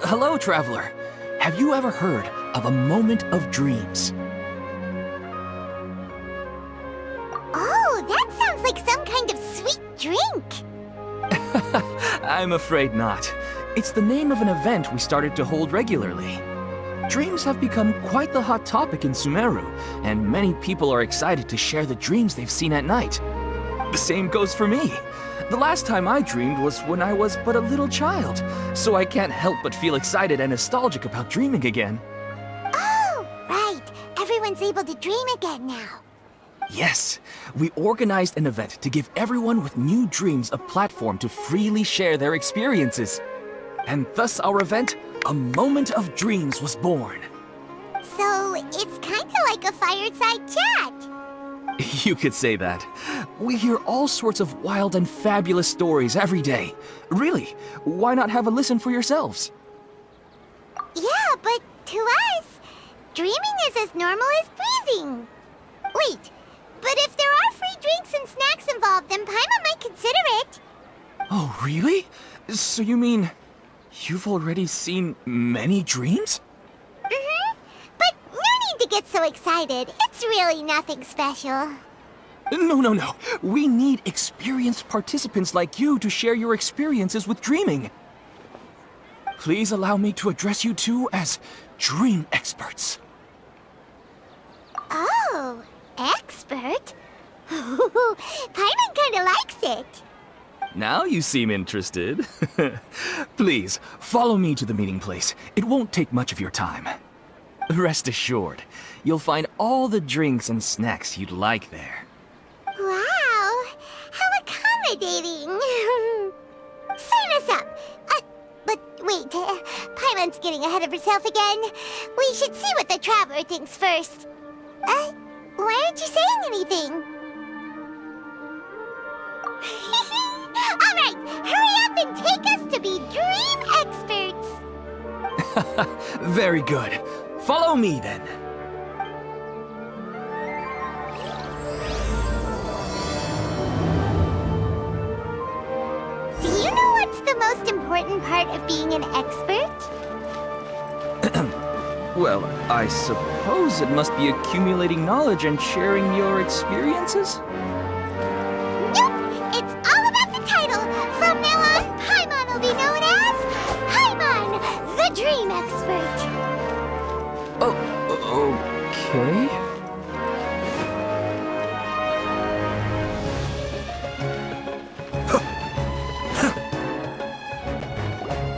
Hello, traveler. Have you ever heard of a moment of dreams? Oh, that sounds like some kind of sweet drink. I'm afraid not. It's the name of an event we started to hold regularly. Dreams have become quite the hot topic in Sumeru, and many people are excited to share the dreams they've seen at night. The same goes for me. The last time I dreamed was when I was but a little child, so I can't help but feel excited and nostalgic about dreaming again. Oh, right. Everyone's able to dream again now. Yes, we organized an event to give everyone with new dreams a platform to freely share their experiences. And thus our event, A Moment of Dreams, was born. So, it's kinda like a fireside chat. You could say that. We hear all sorts of wild and fabulous stories every day. Really, why not have a listen for yourselves? Yeah, but to us, dreaming is as normal as breathing. Wait, but if there are free drinks and snacks involved, then Paimon might consider it. Oh, really? So you mean you've already seen many dreams? Mm-hmm. But no need to get so excited. It's really nothing special. No. We need experienced participants like you to share your experiences with dreaming. Please allow me to address you two as dream experts. Oh, expert? Paimon kinda likes it. Now you seem interested. Please, follow me to the meeting place. It won't take much of your time. Rest assured, you'll find all the drinks and snacks you'd like there. Wow, how accommodating. Sign us up. But wait, Paimon's getting ahead of herself again. We should see what the traveler thinks first. Why aren't you saying anything? Alright, hurry up and take us to be dream experts! Very good. Follow me then. Do you know what's the most important part of being an expert? Well, I suppose it must be accumulating knowledge and sharing your experiences? Nope! It's all about the title! From now on, Paimon will be known as Paimon, the Dream Expert! Oh, okay.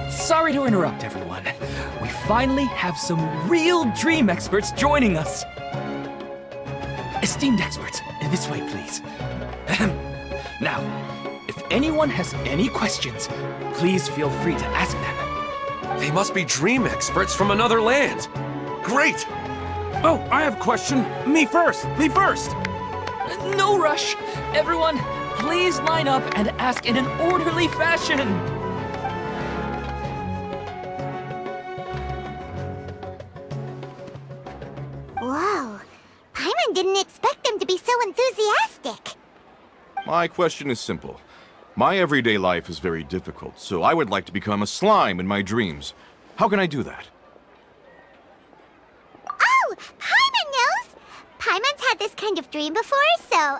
Sorry to interrupt, everyone. We finally have some real dream experts joining us. Esteemed experts, this way, please. Now, if anyone has any questions, please feel free to ask them. They must be dream experts from another land. Great! Oh, I have a question. Me first! No rush. Everyone, please line up and ask in an orderly fashion. Whoa, Paimon didn't expect them to be so enthusiastic. My question is simple. My everyday life is very difficult, so I would like to become a slime in my dreams. How can I do that? Oh, Paimon knows! Paimon's had this kind of dream before, so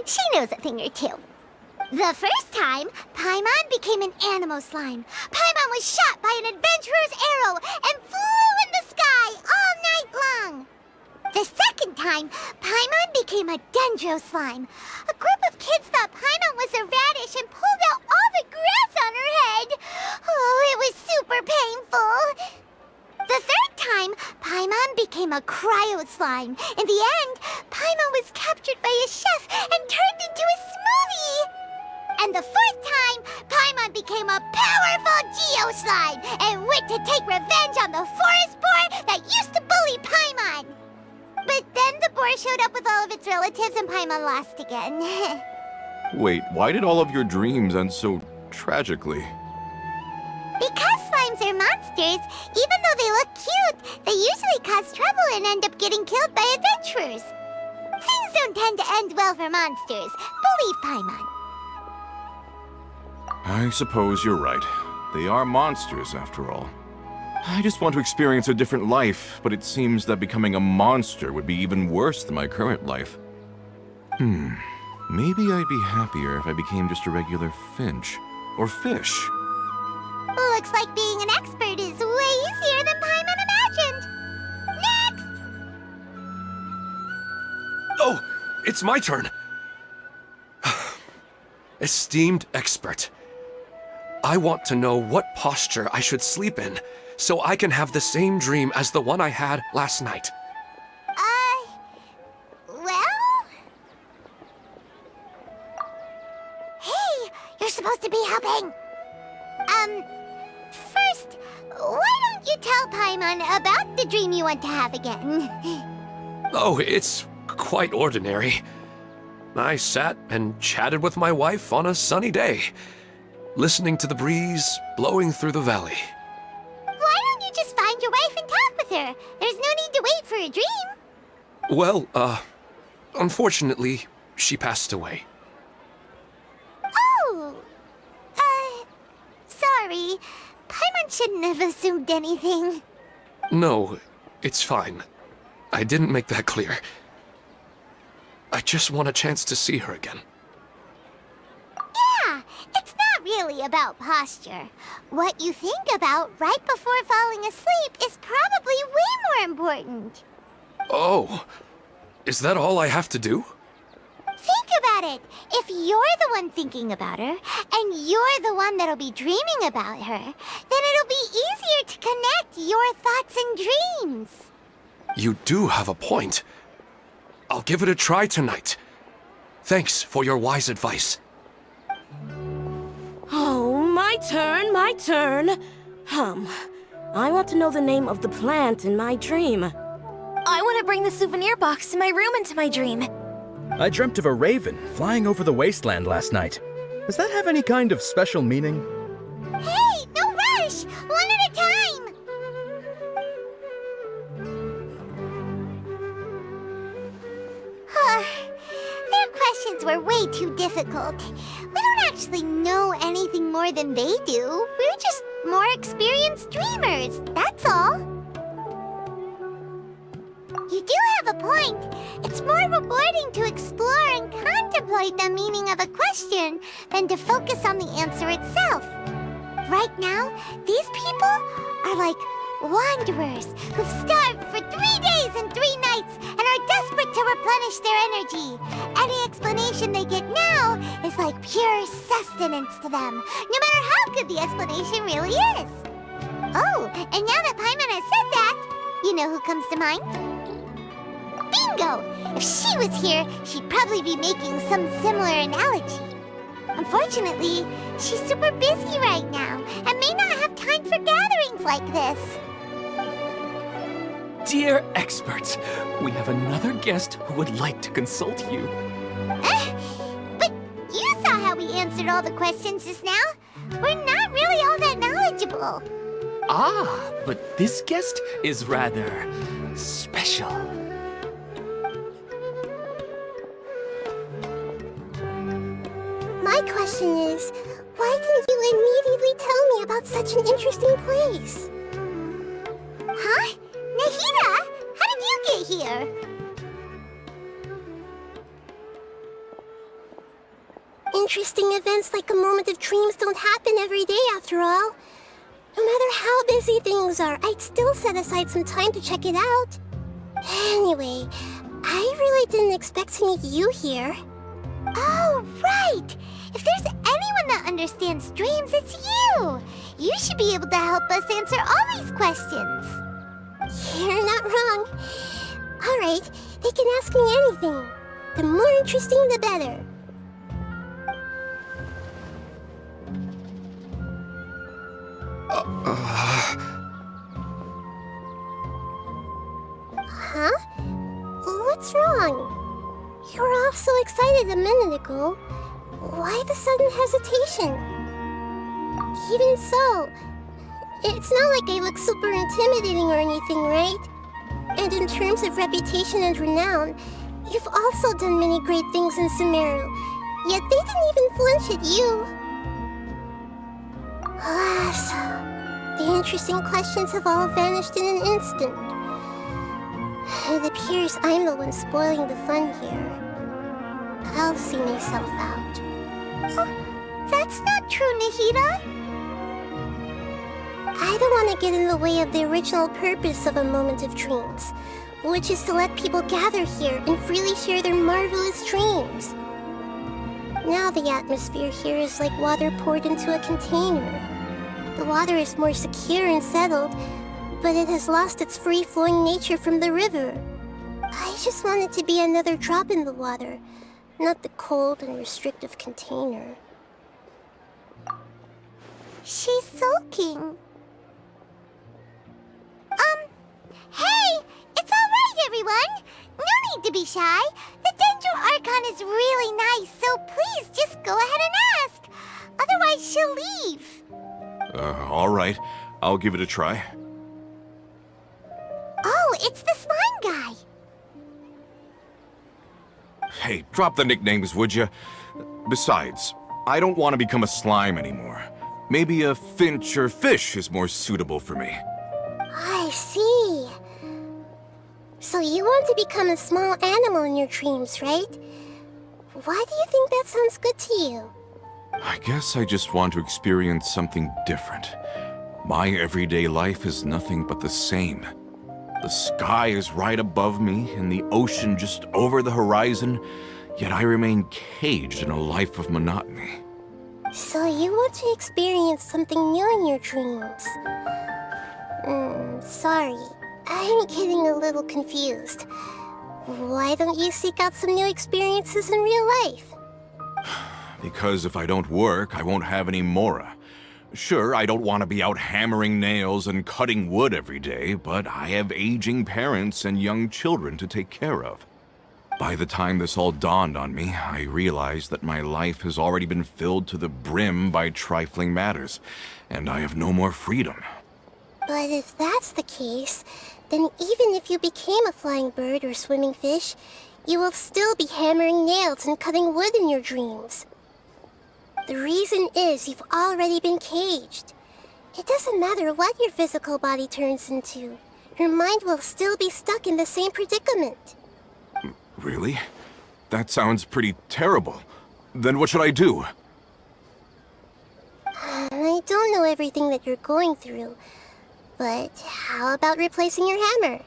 she knows a thing or two. The first time, Paimon became an animal slime. Paimon was shot by an adventurer's arrow and flew in the sky all night long. The second time, Paimon became a dendro slime. A group of kids thought Paimon was a radish and pulled out all the grass on her head. Oh, it was super painful. The third time, Paimon became a cryo slime. In the end, Paimon was captured by a chef and turned into a smoothie. And the fourth time, Paimon became a powerful geo slime and went to take revenge on the forest boar that used to bully Paimon. But then the boar showed up with all of its relatives and Paimon lost again. Wait, why did all of your dreams end so tragically? Because slimes are monsters, even though they look cute, they usually cause trouble and end up getting killed by adventurers. Things don't tend to end well for monsters. Believe Paimon. I suppose you're right. They are monsters, after all. I just want to experience a different life, but it seems that becoming a monster would be even worse than my current life. Maybe I'd be happier if I became just a regular finch. Or fish. Looks like being an expert is way easier than Paimon imagined. Next! Oh, it's my turn. Esteemed expert, I want to know what posture I should sleep in so I can have the same dream as the one I had last night. Well? Hey, you're supposed to be helping. First, why don't you tell Paimon about the dream you want to have again? Oh, it's quite ordinary. I sat and chatted with my wife on a sunny day, listening to the breeze blowing through the valley. Why don't you just find your wife and talk with her? There's no need to wait for a dream. Well, unfortunately, she passed away. Oh, sorry. Paimon shouldn't have assumed anything. No, it's fine. I didn't make that clear. I just want a chance to see her again. Yeah, it's not really about posture. What you think about right before falling asleep is probably way more important. Oh, is that all I have to do? Think about it. If you're the one thinking about her, and you're the one that'll be dreaming about her, then it'll be easier to connect your thoughts and dreams. You do have a point. I'll give it a try tonight. Thanks for your wise advice. Oh, my turn. I want to know the name of the plant in my dream. I want to bring the souvenir box to my room into my dream. I dreamt of a raven flying over the wasteland last night. Does that have any kind of special meaning? Hey, no rush! One at a time! Their questions were way too difficult. We don't actually know anything more than they do. We're just more experienced dreamers, that's all. You do have a point. It's more rewarding to explore and contemplate the meaning of a question than to focus on the answer itself. Right now, these people are like wanderers who've starved for 3 days and 3 nights and are desperate to replenish their energy. Any explanation they get now is like pure sustenance to them, no matter how good the explanation really is. Oh, and now that Paimon has said that, you know who comes to mind? Bingo! If she was here, she'd probably be making some similar analogy. Unfortunately, she's super busy right now and may not have time for gatherings like this. Dear experts, we have another guest who would like to consult you. But you saw how we answered all the questions just now. We're not really all that knowledgeable. Ah, but this guest is rather special. My question is, why didn't you immediately tell me about such an interesting place? Huh? Nahida, how did you get here? Interesting events like a moment of dreams don't happen every day after all. No matter how busy things are, I'd still set aside some time to check it out. Anyway, I really didn't expect to meet you here. Oh, right! If there's anyone that understands dreams, it's you! You should be able to help us answer all these questions. You're not wrong. All right, they can ask me anything. The more interesting, the better. Huh? What's wrong? You were all so excited a minute ago. Why the sudden hesitation? Even so, it's not like I look super intimidating or anything, right? And in terms of reputation and renown, you've also done many great things in Sumeru, yet they didn't even flinch at you. Alas, the interesting questions have all vanished in an instant. It appears I'm the one spoiling the fun here. I'll see myself out. That's not true, Nahida. I don't want to get in the way of the original purpose of a Moment of Dreams, which is to let people gather here and freely share their marvelous dreams. Now the atmosphere here is like water poured into a container. The water is more secure and settled, but it has lost its free-flowing nature from the river. I just want it to be another drop in the water, not the cold and restrictive container. She's sulking. Hey! It's alright, everyone! No need to be shy. The Dendro Archon is really nice, so please just go ahead and ask. Otherwise, she'll leave. Alright. I'll give it a try. Oh, it's the slime guy. Hey, drop the nicknames, would you? Besides, I don't want to become a slime anymore. Maybe a finch or fish is more suitable for me. I see. So you want to become a small animal in your dreams, right? Why do you think that sounds good to you? I guess I just want to experience something different. My everyday life is nothing but the same. The sky is right above me and the ocean just over the horizon, yet I remain caged in a life of monotony. So you want to experience something new in your dreams? Sorry. I'm getting a little confused. Why don't you seek out some new experiences in real life? Because if I don't work, I won't have any mora. Sure, I don't want to be out hammering nails and cutting wood every day, but I have aging parents and young children to take care of. By the time this all dawned on me, I realized that my life has already been filled to the brim by trifling matters, and I have no more freedom. But if that's the case, then even if you became a flying bird or swimming fish, you will still be hammering nails and cutting wood in your dreams. The reason is you've already been caged. It doesn't matter what your physical body turns into. Your mind will still be stuck in the same predicament. Really? That sounds pretty terrible. Then what should I do? I don't know everything that you're going through, but how about replacing your hammer?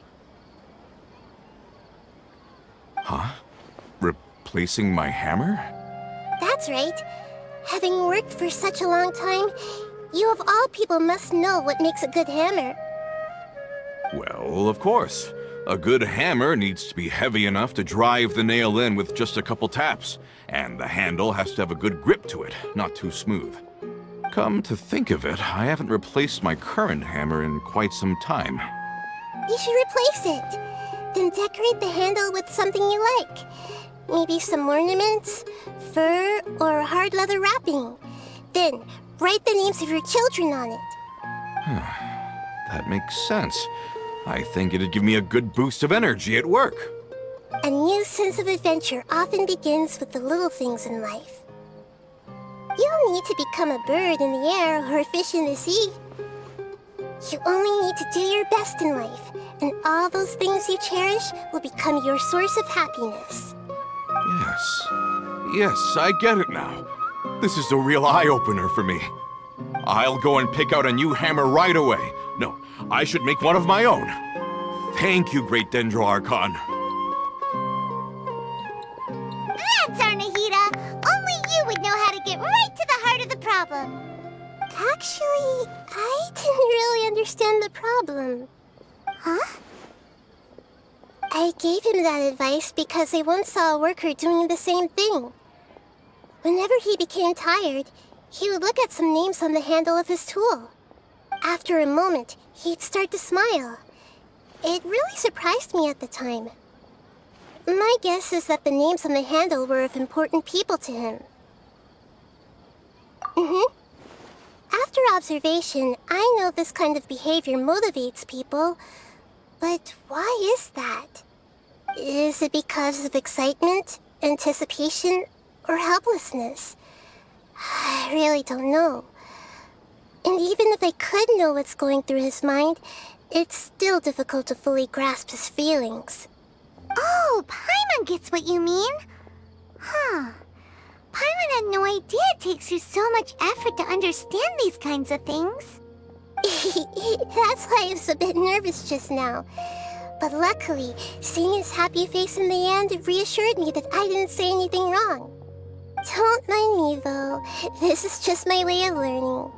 Huh? Replacing my hammer? That's right. Having worked for such a long time, you of all people must know what makes a good hammer. Well, of course. A good hammer needs to be heavy enough to drive the nail in with just a couple taps, and the handle has to have a good grip to it, not too smooth. Come to think of it, I haven't replaced my current hammer in quite some time. You should replace it. Then decorate the handle with something you like. Maybe some ornaments, fur, or hard leather wrapping. Then, write the names of your children on it. That makes sense. I think it'd give me a good boost of energy at work. A new sense of adventure often begins with the little things in life. You don't need to become a bird in the air or a fish in the sea. You only need to do your best in life, and all those things you cherish will become your source of happiness. Yes, I get it now. This is a real eye-opener for me. I'll go and pick out a new hammer right away. No, I should make one of my own. Thank you, Great Dendro Archon. That's our Nahida. Only you would know how to get right to the heart of the problem. Actually, I didn't really understand the problem. Huh? I gave him that advice because I once saw a worker doing the same thing. Whenever he became tired, he would look at some names on the handle of his tool. After a moment, he'd start to smile. It really surprised me at the time. My guess is that the names on the handle were of important people to him. After observation, I know this kind of behavior motivates people. But why is that? Is it because of excitement, anticipation, or helplessness? I really don't know. And even if I could know what's going through his mind, it's still difficult to fully grasp his feelings. Oh, Paimon gets what you mean. Huh. Paimon had no idea it takes you so much effort to understand these kinds of things. That's why I was a bit nervous just now. But luckily, seeing his happy face in the end reassured me that I didn't say anything wrong. Don't mind me, though. This is just my way of learning.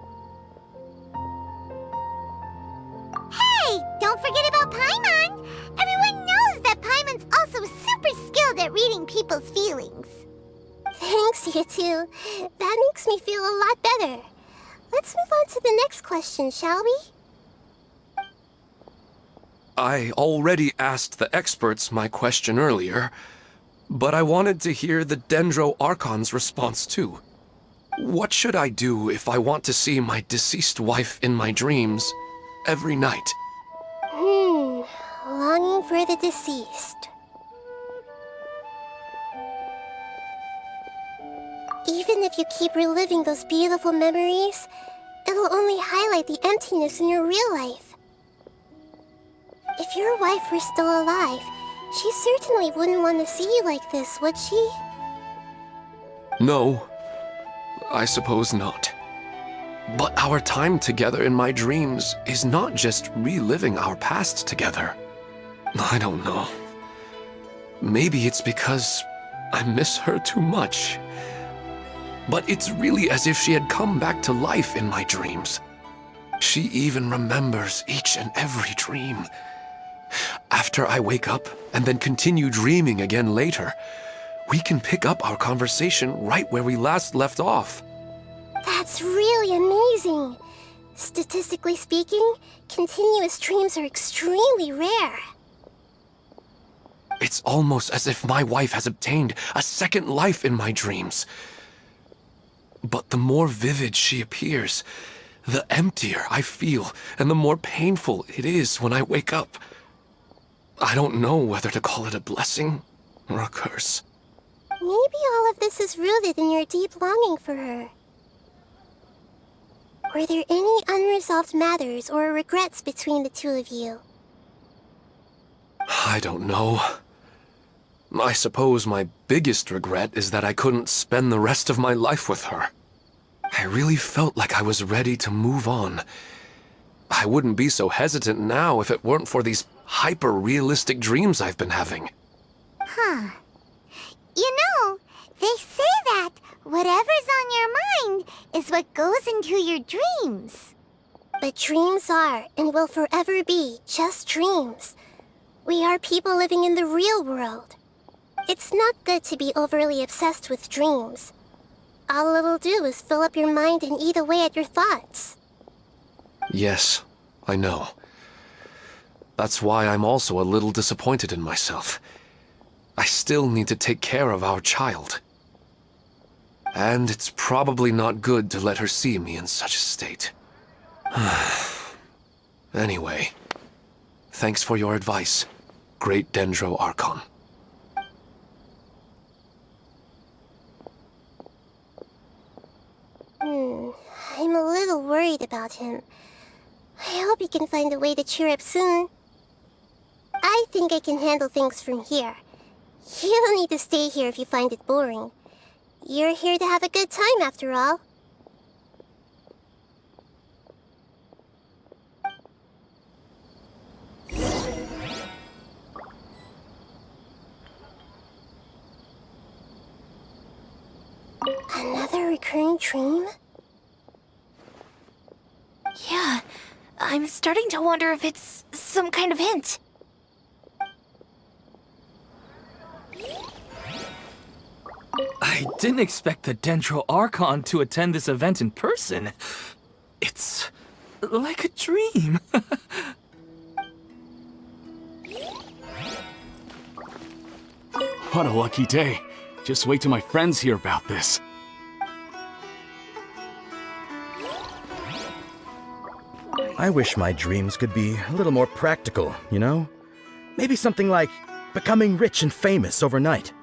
Hey, don't forget about Paimon! Everyone knows that Paimon's also super skilled at reading people's feelings. Thanks, you two. That makes me feel a lot better. Let's move on to the next question, shall we? I already asked the experts my question earlier, but I wanted to hear the Dendro Archon's response too. What should I do if I want to see my deceased wife in my dreams every night? Longing for the deceased. Even if you keep reliving those beautiful memories, it'll only highlight the emptiness in your real life. If your wife were still alive, she certainly wouldn't want to see you like this, would she? No, I suppose not. But our time together in my dreams is not just reliving our past together. I don't know. Maybe it's because I miss her too much. But it's really as if she had come back to life in my dreams. She even remembers each and every dream. After I wake up and then continue dreaming again later, we can pick up our conversation right where we last left off. That's really amazing. Statistically speaking, continuous dreams are extremely rare. It's almost as if my wife has obtained a second life in my dreams. But the more vivid she appears, the emptier I feel, and the more painful it is when I wake up. I don't know whether to call it a blessing or a curse. Maybe all of this is rooted in your deep longing for her. Were there any unresolved matters or regrets between the two of you? I don't know. I suppose my biggest regret is that I couldn't spend the rest of my life with her. I really felt like I was ready to move on. I wouldn't be so hesitant now if it weren't for these hyper-realistic dreams I've been having. Huh. You know, they say that whatever's on your mind is what goes into your dreams. But dreams are, and will forever be, just dreams. We are people living in the real world. It's not good to be overly obsessed with dreams. All it'll do is fill up your mind and eat away at your thoughts. Yes, I know. That's why I'm also a little disappointed in myself. I still need to take care of our child. And it's probably not good to let her see me in such a state. Anyway, thanks for your advice, Great Dendro Archon. I'm a little worried about him. I hope he can find a way to cheer up soon. I think I can handle things from here. You don't need to stay here if you find it boring. You're here to have a good time, after all. Another recurring dream? Yeah, I'm starting to wonder if it's some kind of hint. I didn't expect the Dendro Archon to attend this event in person. It's like a dream. What a lucky day. Just wait till my friends hear about this. I wish my dreams could be a little more practical, you know? Maybe something like becoming rich and famous overnight.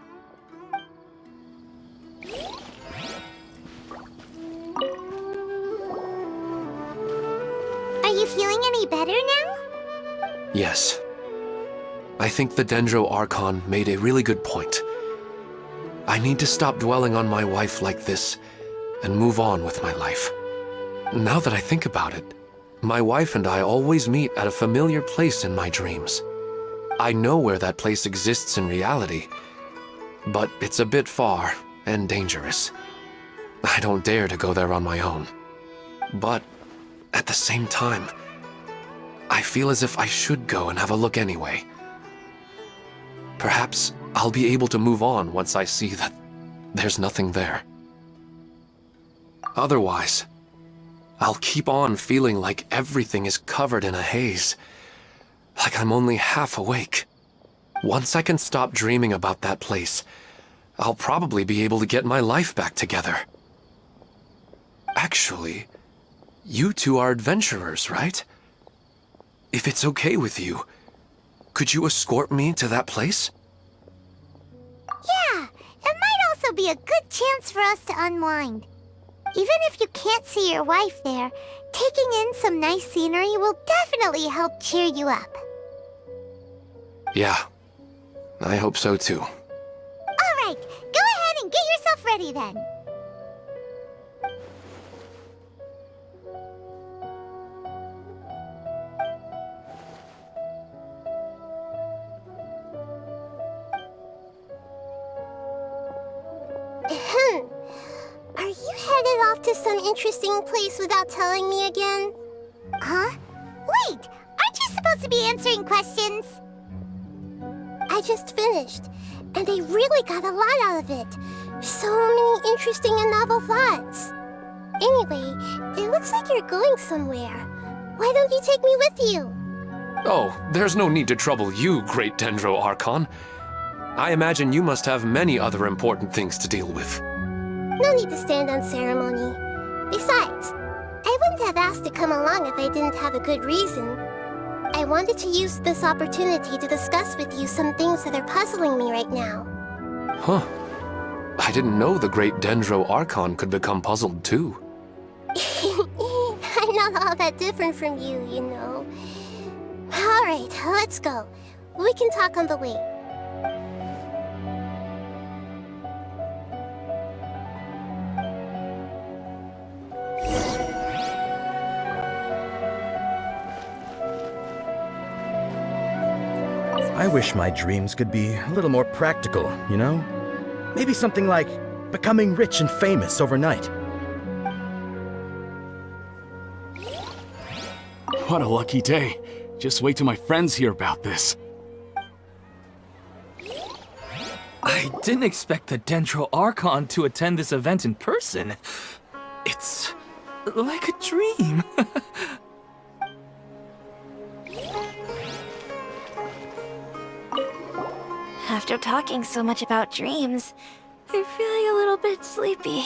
any better now? Yes. I think the Dendro Archon made a really good point. I need to stop dwelling on my wife like this and move on with my life. Now that I think about it, my wife and I always meet at a familiar place in my dreams. I know where that place exists in reality, but it's a bit far and dangerous. I don't dare to go there on my own. But at the same time, I feel as if I should go and have a look anyway. Perhaps I'll be able to move on once I see that there's nothing there. Otherwise, I'll keep on feeling like everything is covered in a haze, like I'm only half awake. Once I can stop dreaming about that place, I'll probably be able to get my life back together. Actually, you two are adventurers, right? If it's okay with you, could you escort me to that place? Yeah, it might also be a good chance for us to unwind. Even if you can't see your wife there, taking in some nice scenery will definitely help cheer you up. Yeah, I hope so too. Alright, go ahead and get yourself ready then. Are you headed off to some interesting place without telling me again? Huh? Wait, aren't you supposed to be answering questions? I just finished, and I really got a lot out of it. So many interesting and novel thoughts. Anyway, it looks like you're going somewhere. Why don't you take me with you? Oh, there's no need to trouble you, great Dendro Archon. I imagine you must have many other important things to deal with. No need to stand on ceremony. Besides, I wouldn't have asked to come along if I didn't have a good reason. I wanted to use this opportunity to discuss with you some things that are puzzling me right now. Huh. I didn't know the great Dendro Archon could become puzzled too. I'm not all that different from you, you know. Alright, let's go. We can talk on the way. I wish my dreams could be a little more practical, you know? Maybe something like becoming rich and famous overnight. What a lucky day. Just wait till my friends hear about this. I didn't expect the Dendro Archon to attend this event in person. It's like a dream. After talking so much about dreams, I'm feeling a little bit sleepy.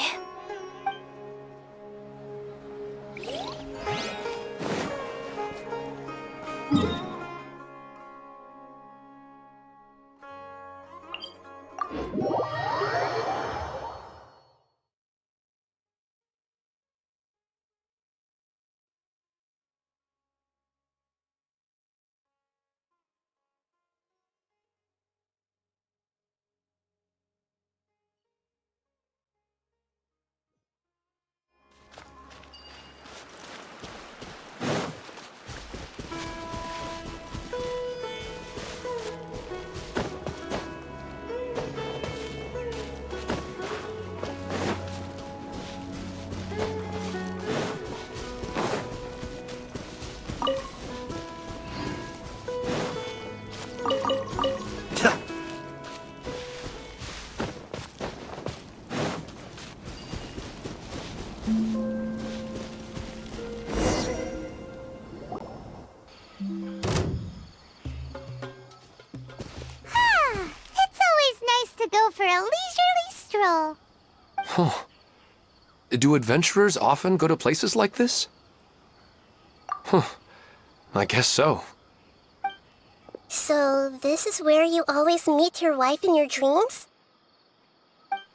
For a leisurely stroll. Huh. Do adventurers often go to places like this? Huh. I guess so. So, this is where you always meet your wife in your dreams?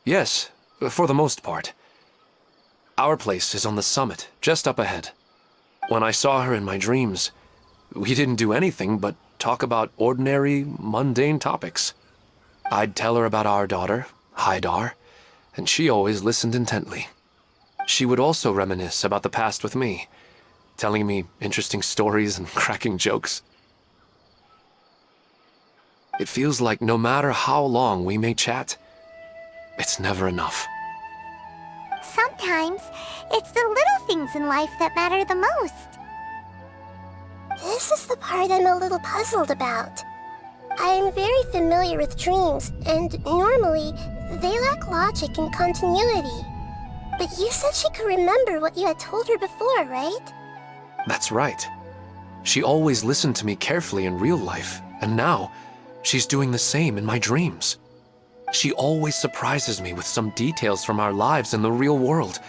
Yes, for the most part. Our place is on the summit, just up ahead. When I saw her in my dreams, we didn't do anything but talk about ordinary, mundane topics. I'd tell her about our daughter, Haidar, and she always listened intently. She would also reminisce about the past with me, telling me interesting stories and cracking jokes. It feels like no matter how long we may chat, it's never enough. Sometimes, it's the little things in life that matter the most. This is the part I'm a little puzzled about. I am very familiar with dreams, and normally, they lack logic and continuity. But you said she could remember what you had told her before, right? That's right. She always listened to me carefully in real life, and now, she's doing the same in my dreams. She always surprises me with some details from our lives in the real world.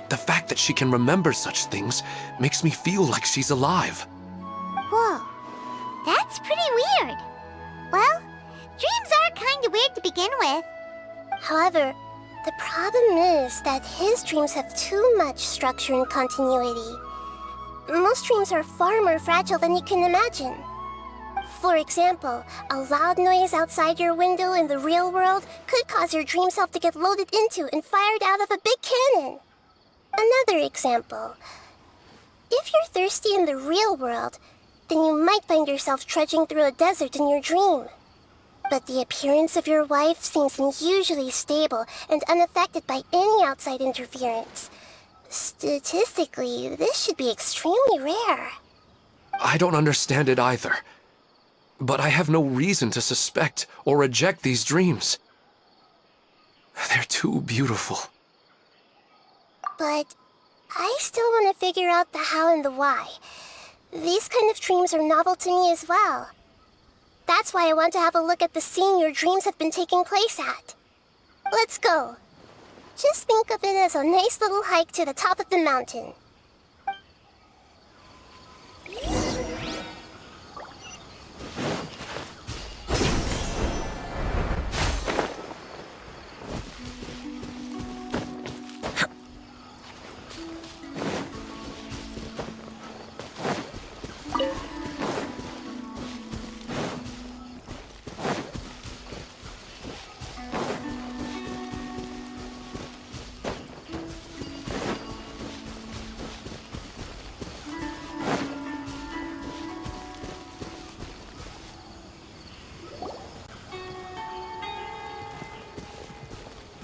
The fact that she can remember such things makes me feel like she's alive. Whoa, that's pretty weird. Well, dreams are kinda weird to begin with. However, the problem is that his dreams have too much structure and continuity. Most dreams are far more fragile than you can imagine. For example, a loud noise outside your window in the real world could cause your dream self to get loaded into and fired out of a big cannon. Another example. If you're thirsty in the real world, then you might find yourself trudging through a desert in your dream. But the appearance of your wife seems unusually stable and unaffected by any outside interference. Statistically, this should be extremely rare. I don't understand it either. But I have no reason to suspect or reject these dreams. They're too beautiful. But I still want to figure out the how and the why. These kind of dreams are novel to me as well. That's why I want to have a look at the scene your dreams have been taking place at. Let's go. Just think of it as a nice little hike to the top of the mountain.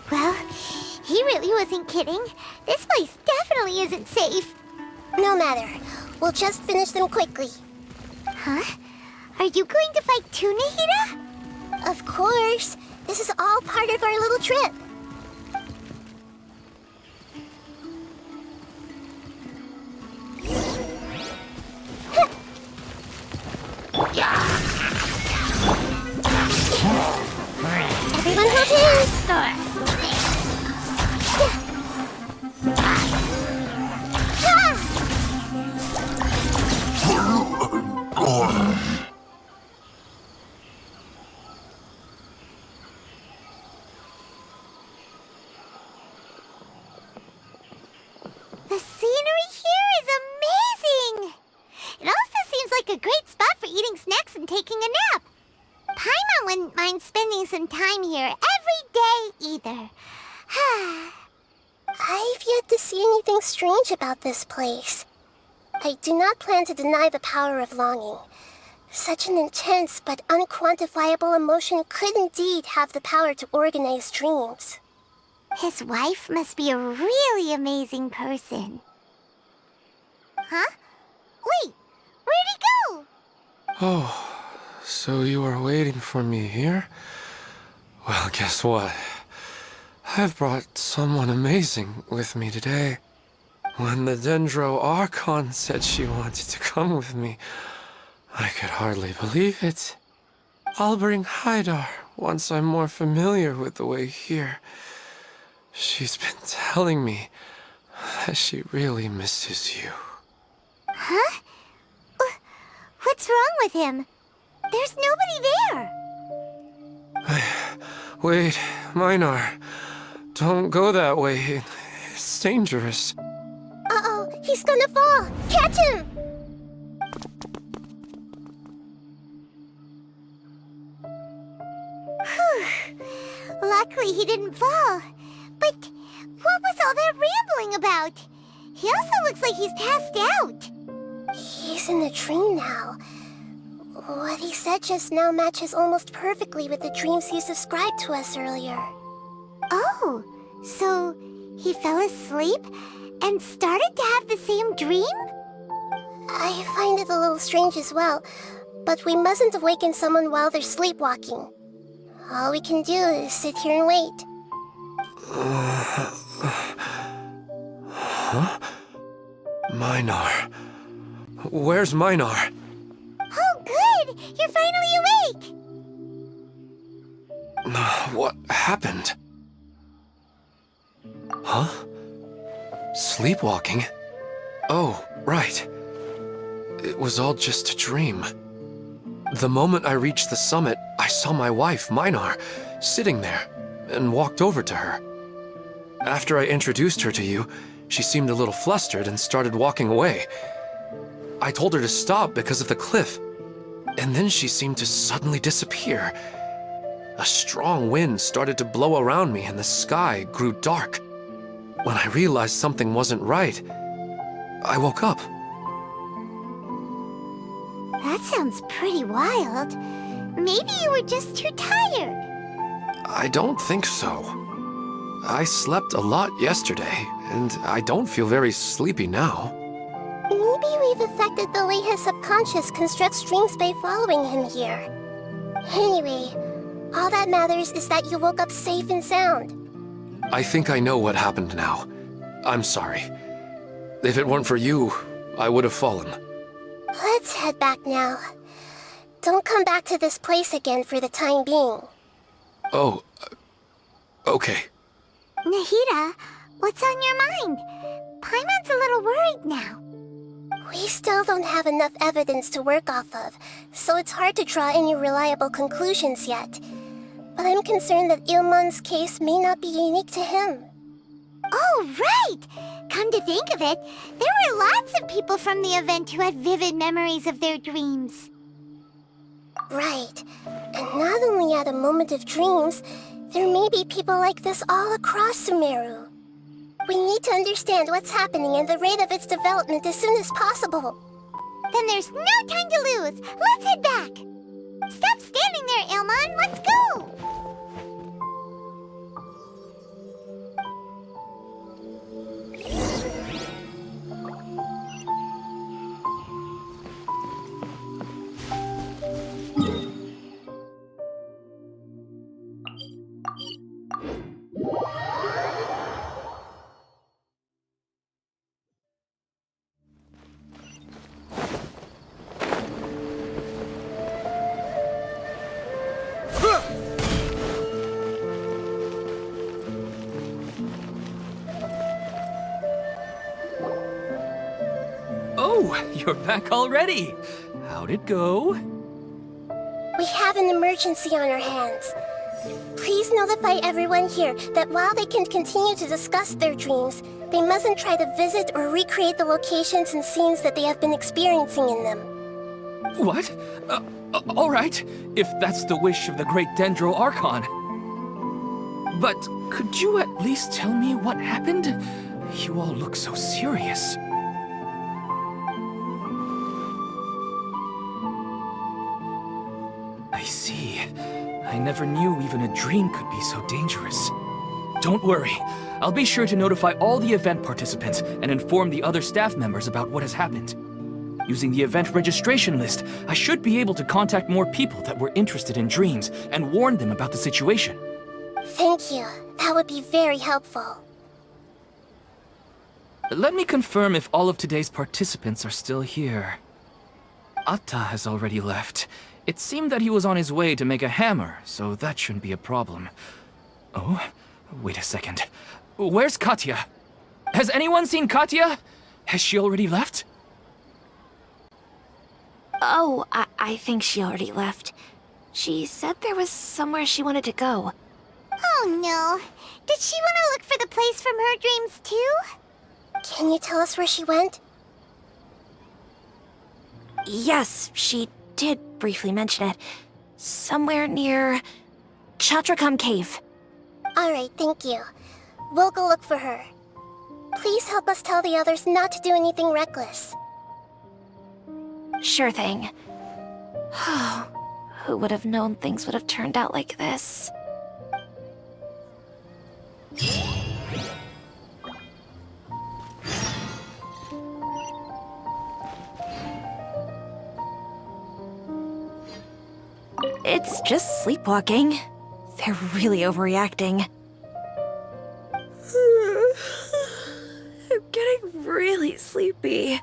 Well, he really wasn't kidding. This place definitely isn't safe. No matter. We'll just finish them quickly. Huh? Are you going to fight too, Nahida? Of course. This is all part of our little trip. Everyone hold hands! The scenery here is amazing! It also seems like a great spot for eating snacks and taking a nap. Paimon wouldn't mind spending some time here every day either. I've yet to see anything strange about this place. I do not plan to deny the power of longing. Such an intense but unquantifiable emotion could indeed have the power to organize dreams. His wife must be a really amazing person. Huh? Wait, where'd he go? Oh, so you were waiting for me here? Well, guess what? I've brought someone amazing with me today. When the Dendro Archon said she wanted to come with me, I could hardly believe it. I'll bring Haidar once I'm more familiar with the way here. She's been telling me that she really misses you. Huh? What's wrong with him? There's nobody there. Wait, Minar. Don't go that way. It's dangerous. Uh-oh, he's gonna fall! Catch him! luckily he didn't fall. But what was all that rambling about? He also looks like he's passed out. He's in a dream now. What he said just now matches almost perfectly with the dreams he's described to us earlier. Oh, so he fell asleep and started to have the same dream? I find it a little strange as well, but we mustn't awaken someone while they're sleepwalking. All we can do is sit here and wait. Huh? Minar. Where's Minar? Oh, good! You're finally awake! What happened? Huh? Sleepwalking? Oh, right. It was all just a dream. The moment I reached the summit, I saw my wife, Minar, sitting there, and walked over to her. After I introduced her to you, she seemed a little flustered and started walking away. I told her to stop because of the cliff, and then she seemed to suddenly disappear. A strong wind started to blow around me and the sky grew dark. When I realized something wasn't right, I woke up. That sounds pretty wild. Maybe you were just too tired. I don't think so. I slept a lot yesterday, and I don't feel very sleepy now. Maybe we've affected the way his subconscious constructs dreams by following him here. Anyway, all that matters is that you woke up safe and sound. I think I know what happened now. I'm sorry. If it weren't for you, I would have fallen. Let's head back now. Don't come back to this place again for the time being. Oh, okay. Nahida, what's on your mind? Paimon's a little worried now. We still don't have enough evidence to work off of, so it's hard to draw any reliable conclusions yet. But I'm concerned that Ilmon's case may not be unique to him. Oh, right! Come to think of it, there were lots of people from the event who had vivid memories of their dreams. Right. And not only at a moment of dreams, there may be people like this all across Sumeru. We need to understand what's happening and the rate of its development as soon as possible. Then there's no time to lose. Let's head back. Stop standing there, Ilmon. Let's go. You're back already. How'd it go? We have an emergency on our hands. Please notify everyone here that while they can continue to discuss their dreams, they mustn't try to visit or recreate the locations and scenes that they have been experiencing in them. What? All right, if that's the wish of the great Dendro Archon. But could you at least tell me what happened? You all look so serious. I see. I never knew even a dream could be so dangerous. Don't worry. I'll be sure to notify all the event participants and inform the other staff members about what has happened. Using the event registration list, I should be able to contact more people that were interested in dreams and warn them about the situation. Thank you. That would be very helpful. Let me confirm if all of today's participants are still here. Atta has already left. It seemed that he was on his way to make a hammer, so that shouldn't be a problem. Oh, wait a second. Where's Katya? Has anyone seen Katya? Has she already left? Oh, I think she already left. She said there was somewhere she wanted to go. Oh no. Did she want to look for the place from her dreams too? Can you tell us where she went? Yes, she did briefly mention it. Somewhere near Chatrakam Cave. Alright, thank you. We'll go look for her. Please help us tell the others not to do anything reckless. Sure thing. Who would have known things would have turned out like this? It's just sleepwalking. They're really overreacting. I'm getting really sleepy.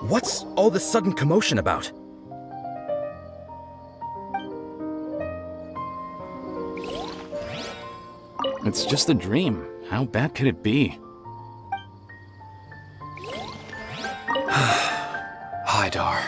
What's all this sudden commotion about? It's just a dream. How bad could it be? Haidar.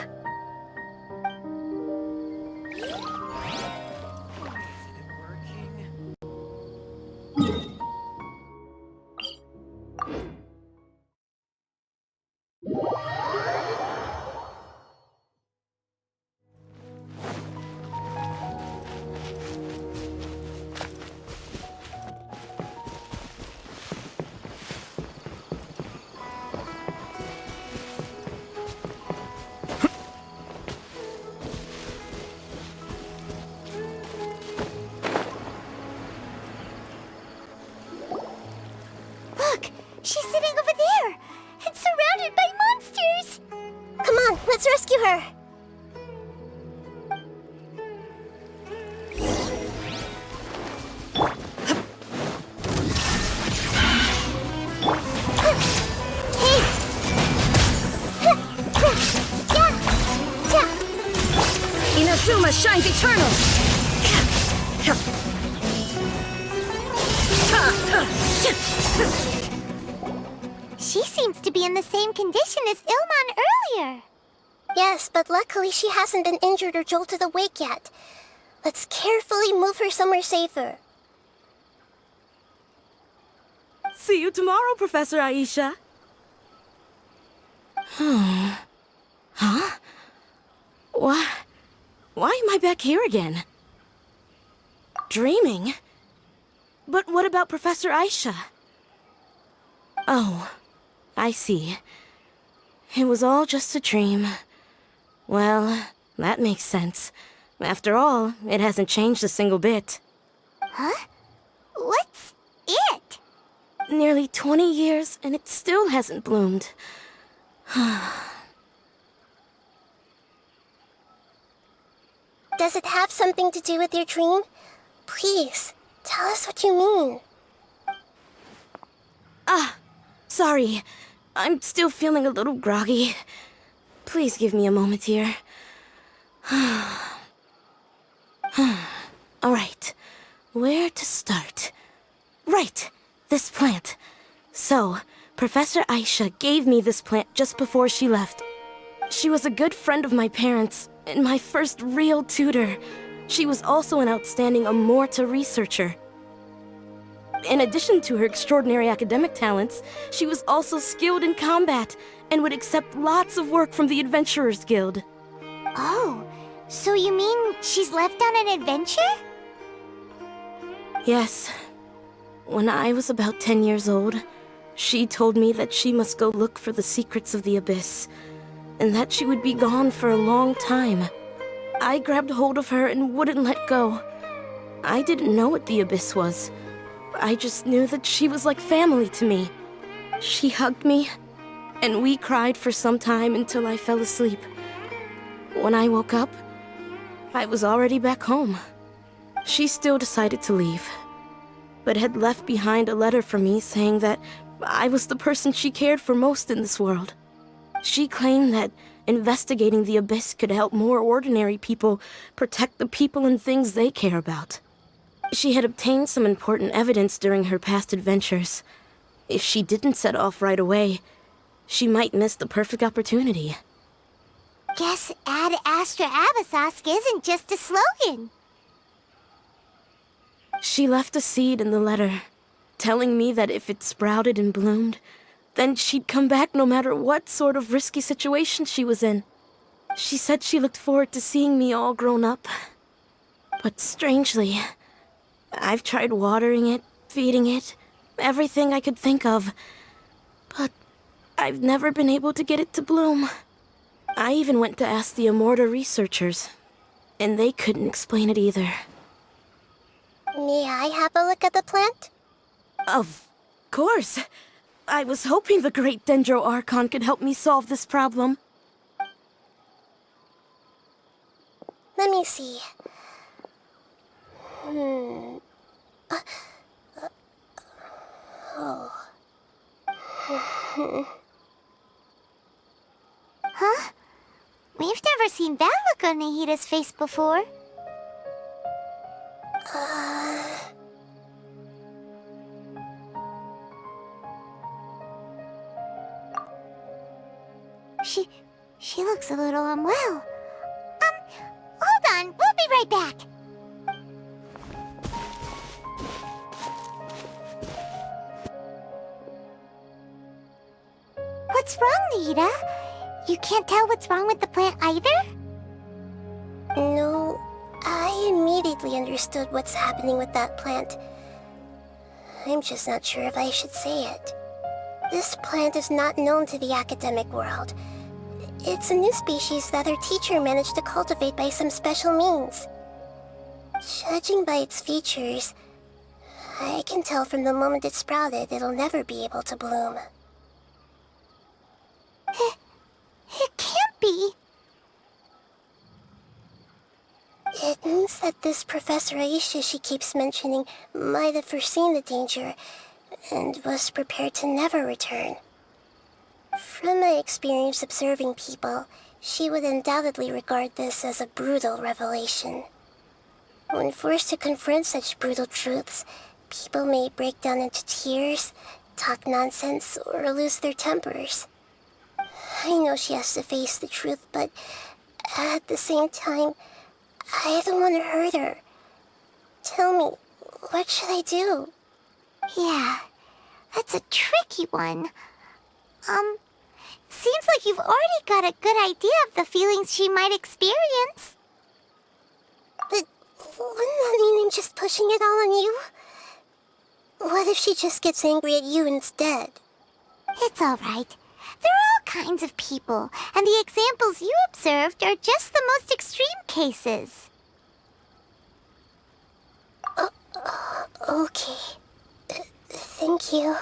Look! She's sitting over there! And surrounded by monsters! Come on, let's rescue her! Inazuma shines eternal! She seems to be in the same condition as Ilman earlier. Yes, but luckily she hasn't been injured or jolted awake yet. Let's carefully move her somewhere safer. See you tomorrow, Professor Aisha. Huh? Why am I back here again? Dreaming? But what about Professor Aisha? Oh, I see. It was all just a dream. Well, that makes sense. After all, it hasn't changed a single bit. Huh? What's it? Nearly 20 years, and it still hasn't bloomed. Does it have something to do with your dream? Please, tell us what you mean. Sorry. I'm still feeling a little groggy. Please give me a moment here. Alright, where to start? Right, this plant. So, Professor Aisha gave me this plant just before she left. She was a good friend of my parents, and my first real tutor. She was also an outstanding Amorta researcher. In addition to her extraordinary academic talents, she was also skilled in combat and would accept lots of work from the Adventurers Guild. Oh, so you mean she's left on an adventure? Yes. When I was about 10 years old, she told me that she must go look for the secrets of the Abyss, and that she would be gone for a long time. I grabbed hold of her and wouldn't let go. I didn't know what the Abyss was. I just knew that she was like family to me. She hugged me, and we cried for some time until I fell asleep. When I woke up, I was already back home. She still decided to leave, but had left behind a letter for me saying that I was the person she cared for most in this world. She claimed that investigating the Abyss could help more ordinary people protect the people and things they care about. She had obtained some important evidence during her past adventures. If she didn't set off right away, she might miss the perfect opportunity. Guess Ad Astra Abyssosque isn't just a slogan. She left a seed in the letter, telling me that if it sprouted and bloomed, then she'd come back no matter what sort of risky situation she was in. She said she looked forward to seeing me all grown up. But strangely, I've tried watering it, feeding it, everything I could think of. But I've never been able to get it to bloom. I even went to ask the Immorta researchers, and they couldn't explain it either. May I have a look at the plant? Of course. I was hoping the great Dendro Archon could help me solve this problem. Let me see. Huh? We've never seen that look on Nahida's face before. She looks a little unwell. Hold on, we'll be right back. What's wrong, Nahida? You can't tell what's wrong with the plant either? No, I immediately understood what's happening with that plant. I'm just not sure if I should say it. This plant is not known to the academic world. It's a new species that our teacher managed to cultivate by some special means. Judging by its features, I can tell from the moment it sprouted it'll never be able to bloom. It can't be. It means that this Professor Aisha she keeps mentioning might have foreseen the danger and was prepared to never return. From my experience observing people, she would undoubtedly regard this as a brutal revelation. When forced to confront such brutal truths, people may break down into tears, talk nonsense, or lose their tempers. I know she has to face the truth, but at the same time, I don't want to hurt her. Tell me, what should I do? Yeah, that's a tricky one. Seems like you've already got a good idea of the feelings she might experience. But wouldn't that mean I'm just pushing it all on you? What if she just gets angry at you instead? It's all right. There are all kinds of people, and the examples you observed are just the most extreme cases. Okay. Thank you.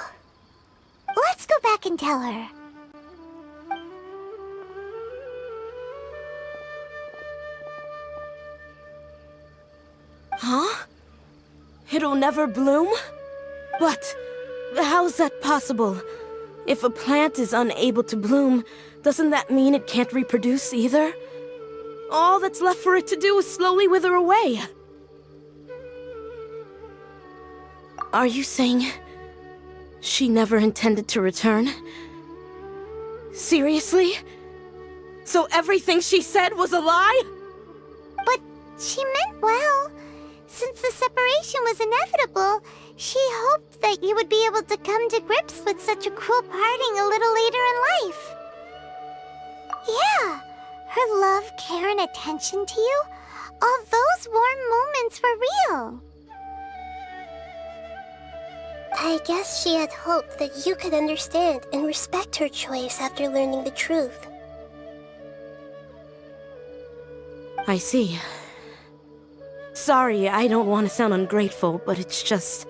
Let's go back and tell her. Huh? It'll never bloom? But how's that possible? If a plant is unable to bloom, doesn't that mean it can't reproduce either? All that's left for it to do is slowly wither away. Are you saying she never intended to return? Seriously? So everything she said was a lie? But she meant well. Since the separation was inevitable, she hoped that you would be able to come to grips with such a cruel parting a little later in life. Yeah, her love, care, and attention to you, all those warm moments were real. I guess she had hoped that you could understand and respect her choice after learning the truth. I see. Sorry, I don't want to sound ungrateful, but it's just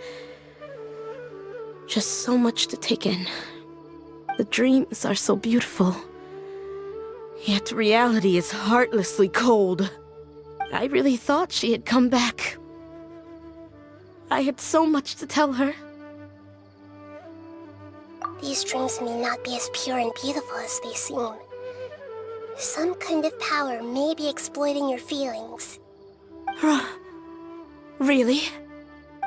so much to take in. The dreams are so beautiful, yet reality is heartlessly cold. I really thought she had come back. I had so much to tell her. These dreams may not be as pure and beautiful as they seem. Some kind of power may be exploiting your feelings. Really?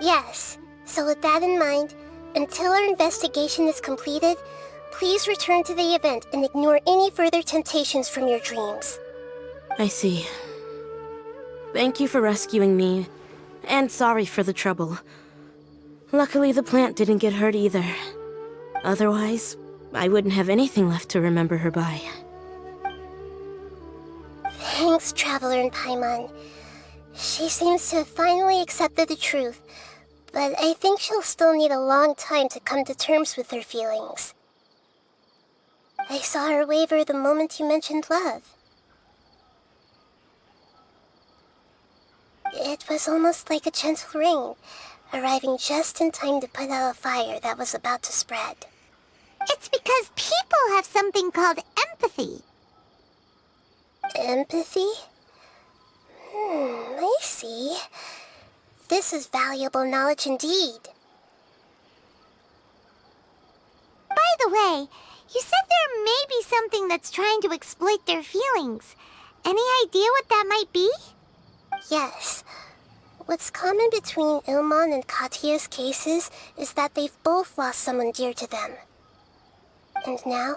Yes. So with that in mind, until our investigation is completed, please return to the event and ignore any further temptations from your dreams. I see. Thank you for rescuing me, and sorry for the trouble. Luckily, the plant didn't get hurt either. Otherwise, I wouldn't have anything left to remember her by. Thanks, Traveler in Paimon. She seems to have finally accepted the truth, but I think she'll still need a long time to come to terms with her feelings. I saw her waver the moment you mentioned love. It was almost like a gentle rain, arriving just in time to put out a fire that was about to spread. It's because people have something called empathy. Empathy? I see. This is valuable knowledge indeed. By the way, you said there may be something that's trying to exploit their feelings. Any idea what that might be? Yes. What's common between Ilmon and Katia's cases is that they've both lost someone dear to them. And now,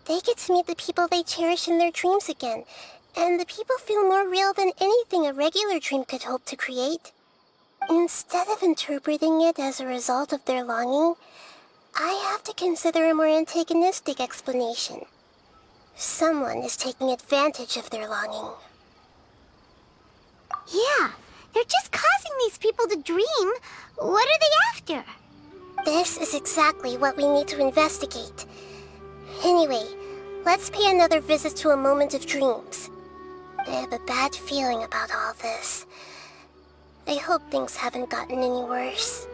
they get to meet the people they cherish in their dreams again, and the people feel more real than anything a regular dream could hope to create. Instead of interpreting it as a result of their longing, I have to consider a more antagonistic explanation. Someone is taking advantage of their longing. Yeah, they're just causing these people to dream. What are they after? This is exactly what we need to investigate. Anyway, let's pay another visit to a moment of dreams. I have a bad feeling about all this. I hope things haven't gotten any worse.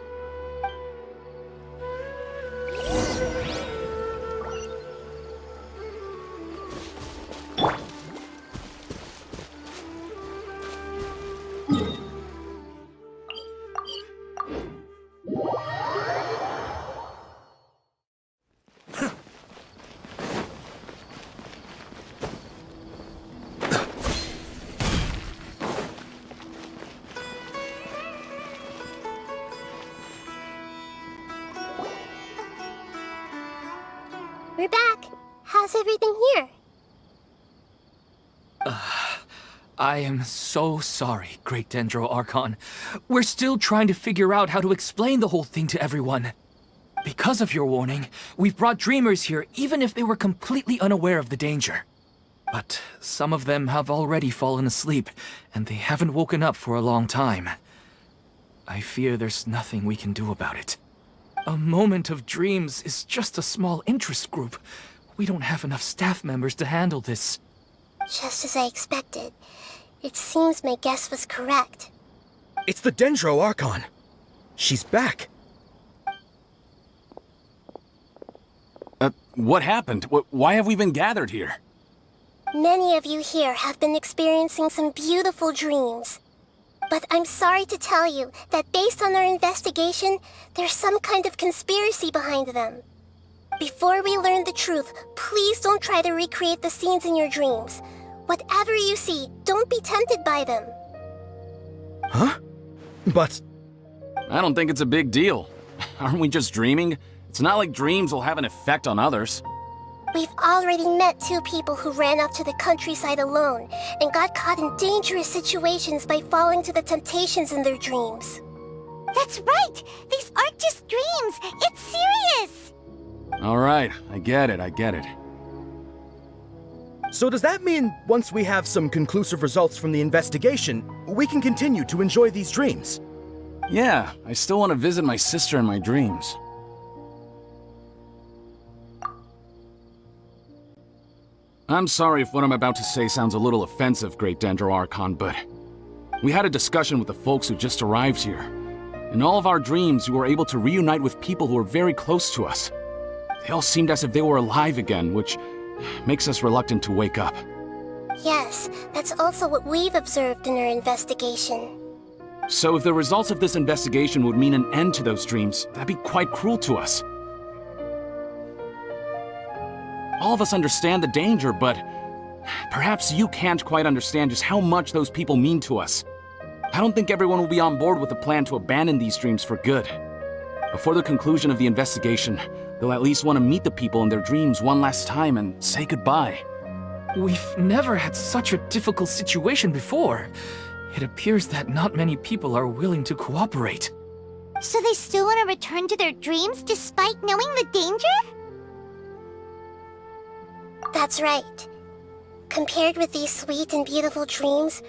We're back. How's everything here? I am so sorry, Great Dendro Archon. We're still trying to figure out how to explain the whole thing to everyone. Because of your warning, we've brought dreamers here even if they were completely unaware of the danger. But some of them have already fallen asleep, and they haven't woken up for a long time. I fear there's nothing we can do about it. A moment of dreams is just a small interest group. We don't have enough staff members to handle this. Just as I expected. It seems my guess was correct. It's the Dendro Archon. She's back. What happened? Why have we been gathered here? Many of you here have been experiencing some beautiful dreams. But I'm sorry to tell you that based on our investigation, there's some kind of conspiracy behind them. Before we learn the truth, please don't try to recreate the scenes in your dreams. Whatever you see, don't be tempted by them. Huh? But... I don't think it's a big deal. Aren't we just dreaming? It's not like dreams will have an effect on others. We've already met 2 people who ran off to the countryside alone and got caught in dangerous situations by falling to the temptations in their dreams. That's right! These aren't just dreams! It's serious! Alright, I get it. so does that mean once we have some conclusive results from the investigation, we can continue to enjoy these dreams? Yeah, I still want to visit my sister in my dreams. I'm sorry if what I'm about to say sounds a little offensive, Great Dendro Archon, but we had a discussion with the folks who just arrived here. In all of our dreams, we were able to reunite with people who were very close to us. They all seemed as if they were alive again, which makes us reluctant to wake up. Yes, that's also what we've observed in our investigation. So if the results of this investigation would mean an end to those dreams, that'd be quite cruel to us. All of us understand the danger, but perhaps you can't quite understand just how much those people mean to us. I don't think everyone will be on board with the plan to abandon these dreams for good. Before the conclusion of the investigation, they'll at least want to meet the people in their dreams one last time and say goodbye. We've never had such a difficult situation before. It appears that not many people are willing to cooperate. So they still want to return to their dreams despite knowing the danger? That's right. Compared with these sweet and beautiful dreams,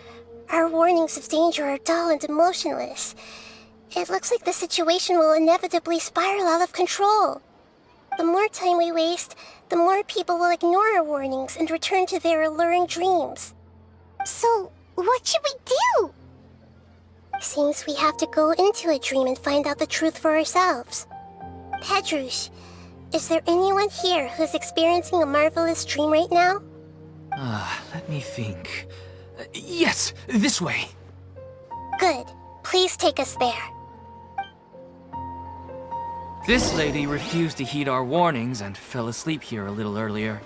our warnings of danger are dull and emotionless. It looks like the situation will inevitably spiral out of control. The more time we waste, the more people will ignore our warnings and return to their alluring dreams. So, what should we do? Seems we have to go into a dream and find out the truth for ourselves. Pedrush, is there anyone here who's experiencing a marvelous dream right now? Let me think. Yes, this way. Good. Please take us there. This lady refused to heed our warnings and fell asleep here a little earlier.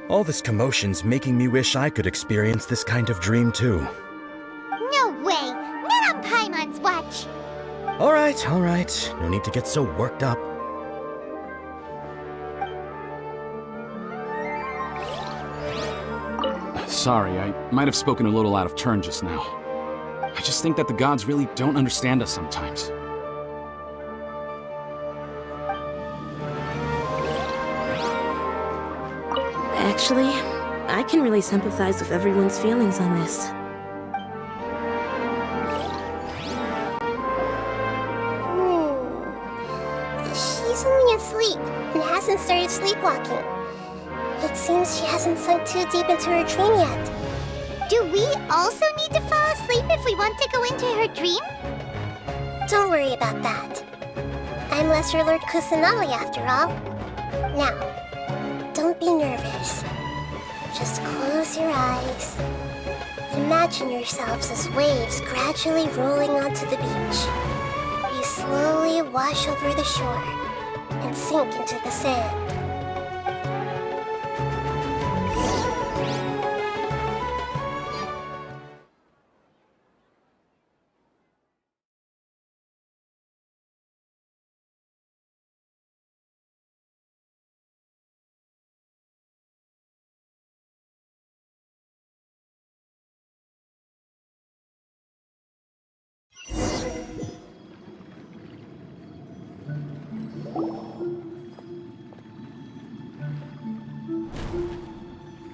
All this commotion's making me wish I could experience this kind of dream too. No way! Not on Paimon's watch! Alright. No need to get so worked up. Sorry, I might have spoken a little out of turn just now. I just think that the gods really don't understand us sometimes. Actually, I can really sympathize with everyone's feelings on this. She's only asleep and hasn't started sleepwalking. It seems she hasn't sunk too deep into her dream yet. Do we also need to fall asleep if we want to go into her dream? Don't worry about that. I'm Lesser Lord Kusanali after all. Now, don't be nervous. Just close your eyes. Imagine yourselves as waves gradually rolling onto the beach. You slowly wash over the shore and sink into the sand.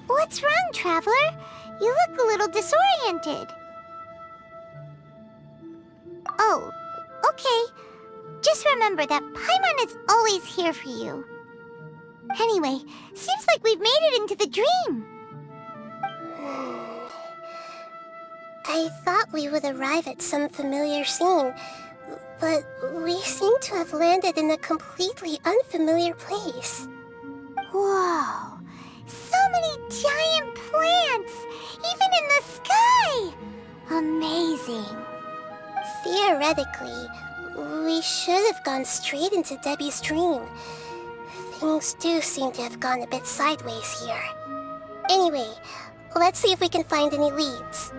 What's wrong, Traveler? You look a little disoriented. Oh, okay. Just remember that Paimon is always here for you. Anyway, seems like we've made it into the dream. I thought we would arrive at some familiar scene, but we seem to have landed in a completely unfamiliar place. Whoa. So many giant plants! Even in the sky! Amazing. Theoretically, we should have gone straight into Debbie's dream. Things do seem to have gone a bit sideways here. Anyway, let's see if we can find any leads.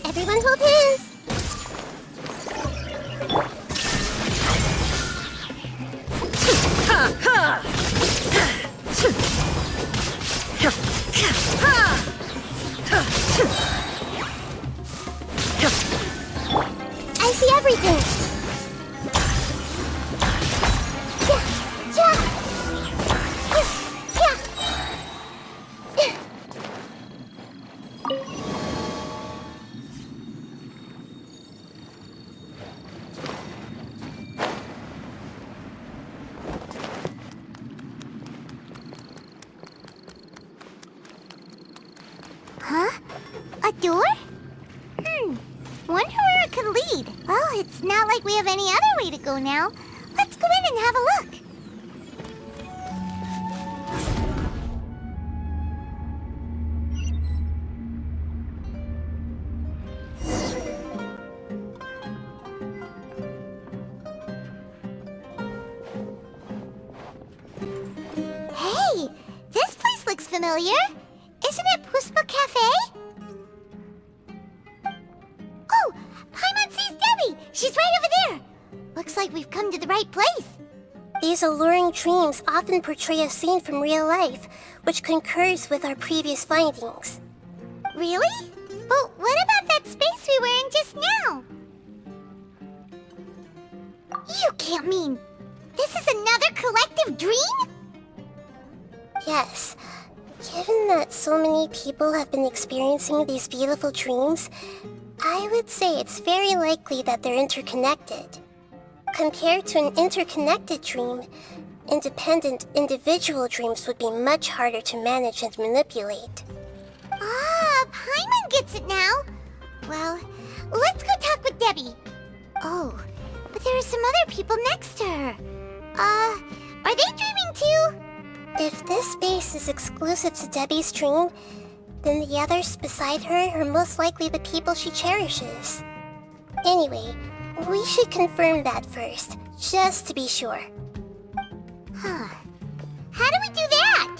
Everyone hold hands! I see everything! Huh? A door? Wonder where it could lead. Well, it's not like we have any other way to go now. Let's go in and have a look. Hey, familiar. Isn't it Puspa Cafe? Oh, Paimon sees Debbie! She's right over there! Looks like we've come to the right place. These alluring dreams often portray a scene from real life, which concurs with our previous findings. Really? But what about that space we were in just now? You can't mean... this is another collective dream? Yes. Given that so many people have been experiencing these beautiful dreams, I would say it's very likely that they're interconnected. Compared to an interconnected dream, independent individual dreams would be much harder to manage and manipulate. Ah, Paimon gets it now. Well, let's go talk with Debbie. Oh, but there are some other people next to her. Are they dreaming too? If this space is exclusive to Debbie's dream, then the others beside her are most likely the people she cherishes. Anyway, we should confirm that first, just to be sure. Huh. How do we do that?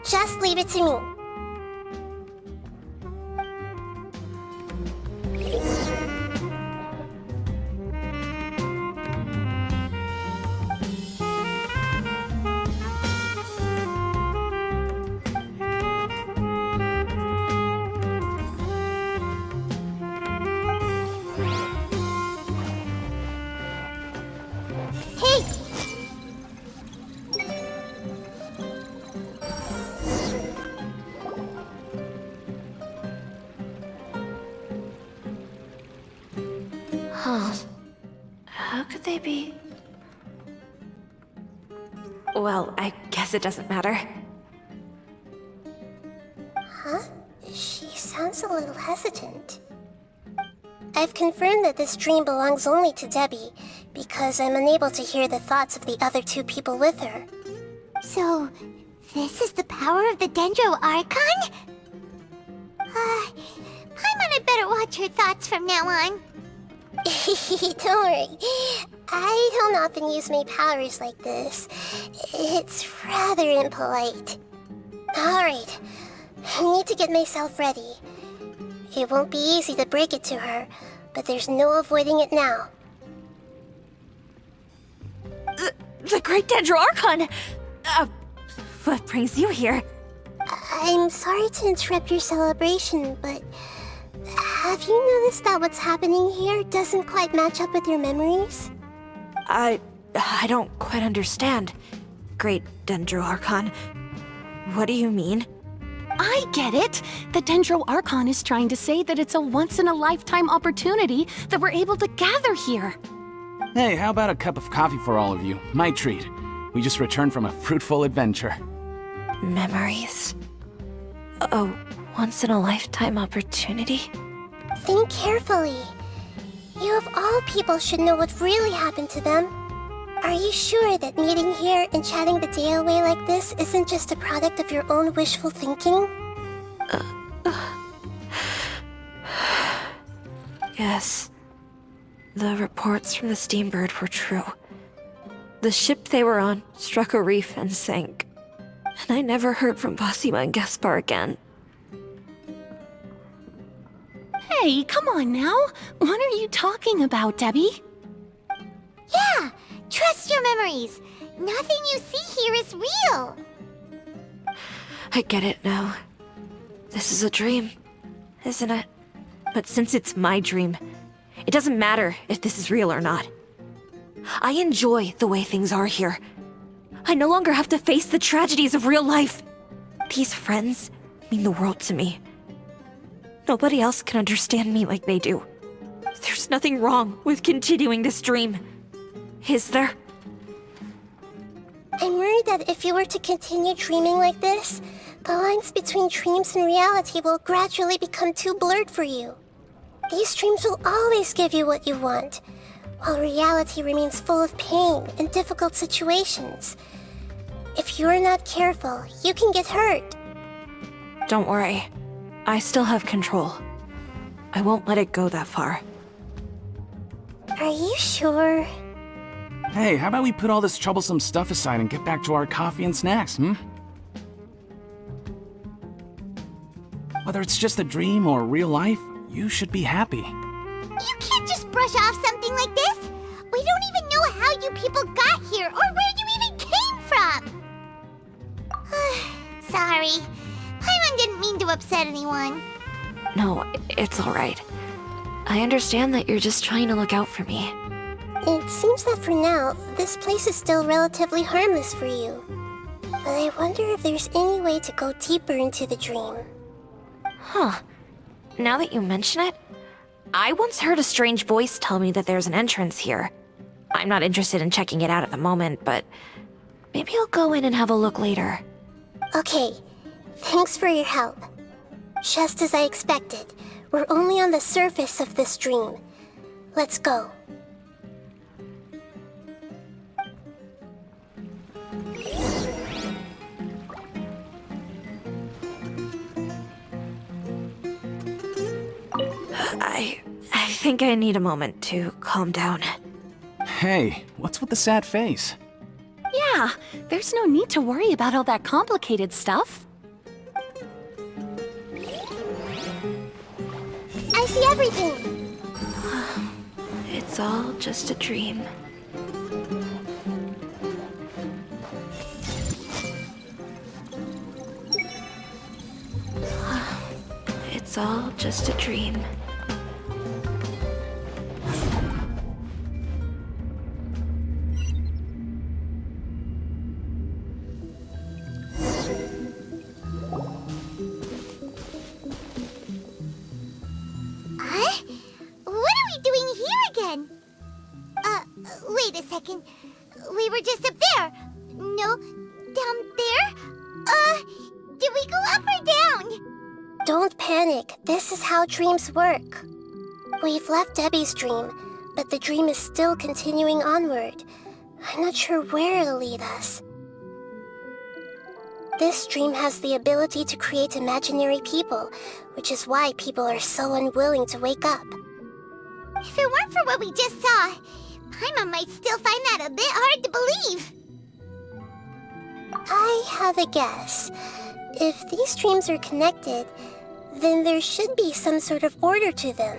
Just leave it to me. Hey! Huh. How could they be? Well, I guess it doesn't matter. Huh? She sounds a little hesitant. I've confirmed that this dream belongs only to Debbie, because I'm unable to hear the thoughts of the other two people with her. So, this is the power of the Dendro Archon? Paimon had better watch her thoughts from now on. Don't worry. I don't often use my powers like this. It's rather impolite. Alright, I need to get myself ready. It won't be easy to break it to her, but there's no avoiding it now. The Great Dendro Archon! What brings you here? I'm sorry to interrupt your celebration, but have you noticed that what's happening here doesn't quite match up with your memories? I don't quite understand. Great Dendro Archon. What do you mean? I get it! The Dendro Archon is trying to say that it's a once-in-a-lifetime opportunity that we're able to gather here. Hey, how about a cup of coffee for all of you? My treat. We just returned from a fruitful adventure. Memories. A once-in-a-lifetime opportunity? Think carefully. You of all people should know what really happened to them. Are you sure that meeting here and chatting the day away like this isn't just a product of your own wishful thinking? Yes. The reports from the Steambird were true. The ship they were on struck a reef and sank. And I never heard from Basima and Gaspar again. Hey, come on now! What are you talking about, Debbie? Yeah, trust your memories. Nothing you see here is real. I get it now. This is a dream, isn't it? But since it's my dream, it doesn't matter if this is real or not. I enjoy the way things are here. I no longer have to face the tragedies of real life. These friends mean the world to me. Nobody else can understand me like they do. There's nothing wrong with continuing this dream. Is there? I'm worried that if you were to continue dreaming like this, the lines between dreams and reality will gradually become too blurred for you. These dreams will always give you what you want, while reality remains full of pain and difficult situations. If you're not careful, you can get hurt. Don't worry. I still have control. I won't let it go that far. Are you sure? Hey, how about we put all this troublesome stuff aside and get back to our coffee and snacks, Whether it's just a dream or real life, you should be happy. You can't just brush off something like this. We don't even know how you people got here or where you even came from. Sorry. Paimon didn't mean to upset anyone. No, it's alright. I understand that you're just trying to look out for me. It seems that for now, this place is still relatively harmless for you. But I wonder if there's any way to go deeper into the dream. Huh. Now that you mention it, I once heard a strange voice tell me that there's an entrance here. I'm not interested in checking it out at the moment, but maybe I'll go in and have a look later. Okay, thanks for your help. Just as I expected, we're only on the surface of this dream. Let's go. I think I need a moment to calm down. Hey, what's with the sad face? Yeah, there's no need to worry about all that complicated stuff. I see everything! It's all just a dream. It's all just a dream. Wait a second. We were just up there. No, down there? Did we go up or down? Don't panic. This is how dreams work. We've left Debbie's dream, but the dream is still continuing onward. I'm not sure where it'll lead us. This dream has the ability to create imaginary people, which is why people are so unwilling to wake up. If it weren't for what we just saw, Paimon might still find that a bit hard to believe. I have a guess. If these dreams are connected, then there should be some sort of order to them.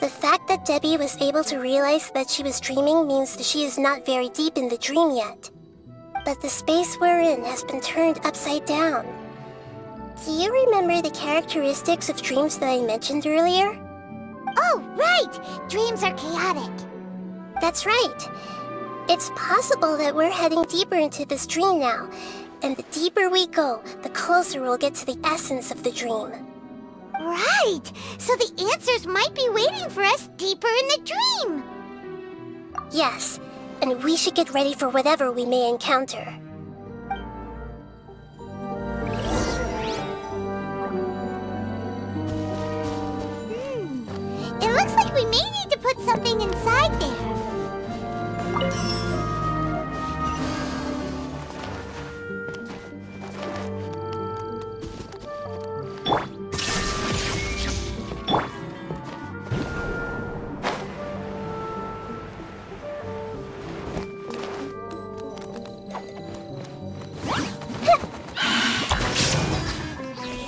The fact that Debbie was able to realize that she was dreaming means that she is not very deep in the dream yet. But the space we're in has been turned upside down. Do you remember the characteristics of dreams that I mentioned earlier? Oh, right! Dreams are chaotic. That's right. It's possible that we're heading deeper into this dream now, and the deeper we go, the closer we'll get to the essence of the dream. Right! So the answers might be waiting for us deeper in the dream! Yes, and we should get ready for whatever we may encounter. It looks like we may need to put something inside there.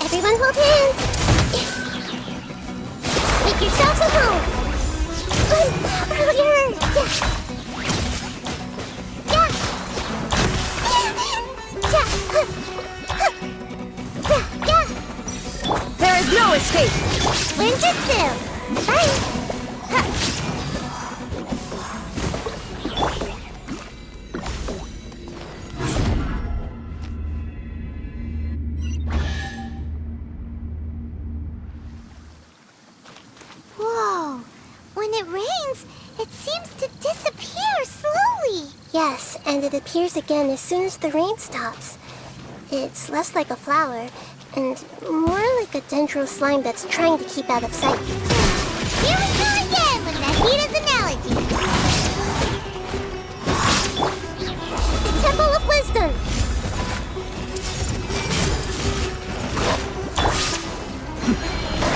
Everyone hold hands! Make yourselves at home! There is no escape! Learn jutsu! Bye! Whoa! When it rains, it seems to disappear slowly. Yes, and it appears again as soon as the rain stops. It's less like a flower, and more like a dendro slime that's trying to keep out of sight. Here we go again with Nahida's analogy. The Temple of Wisdom!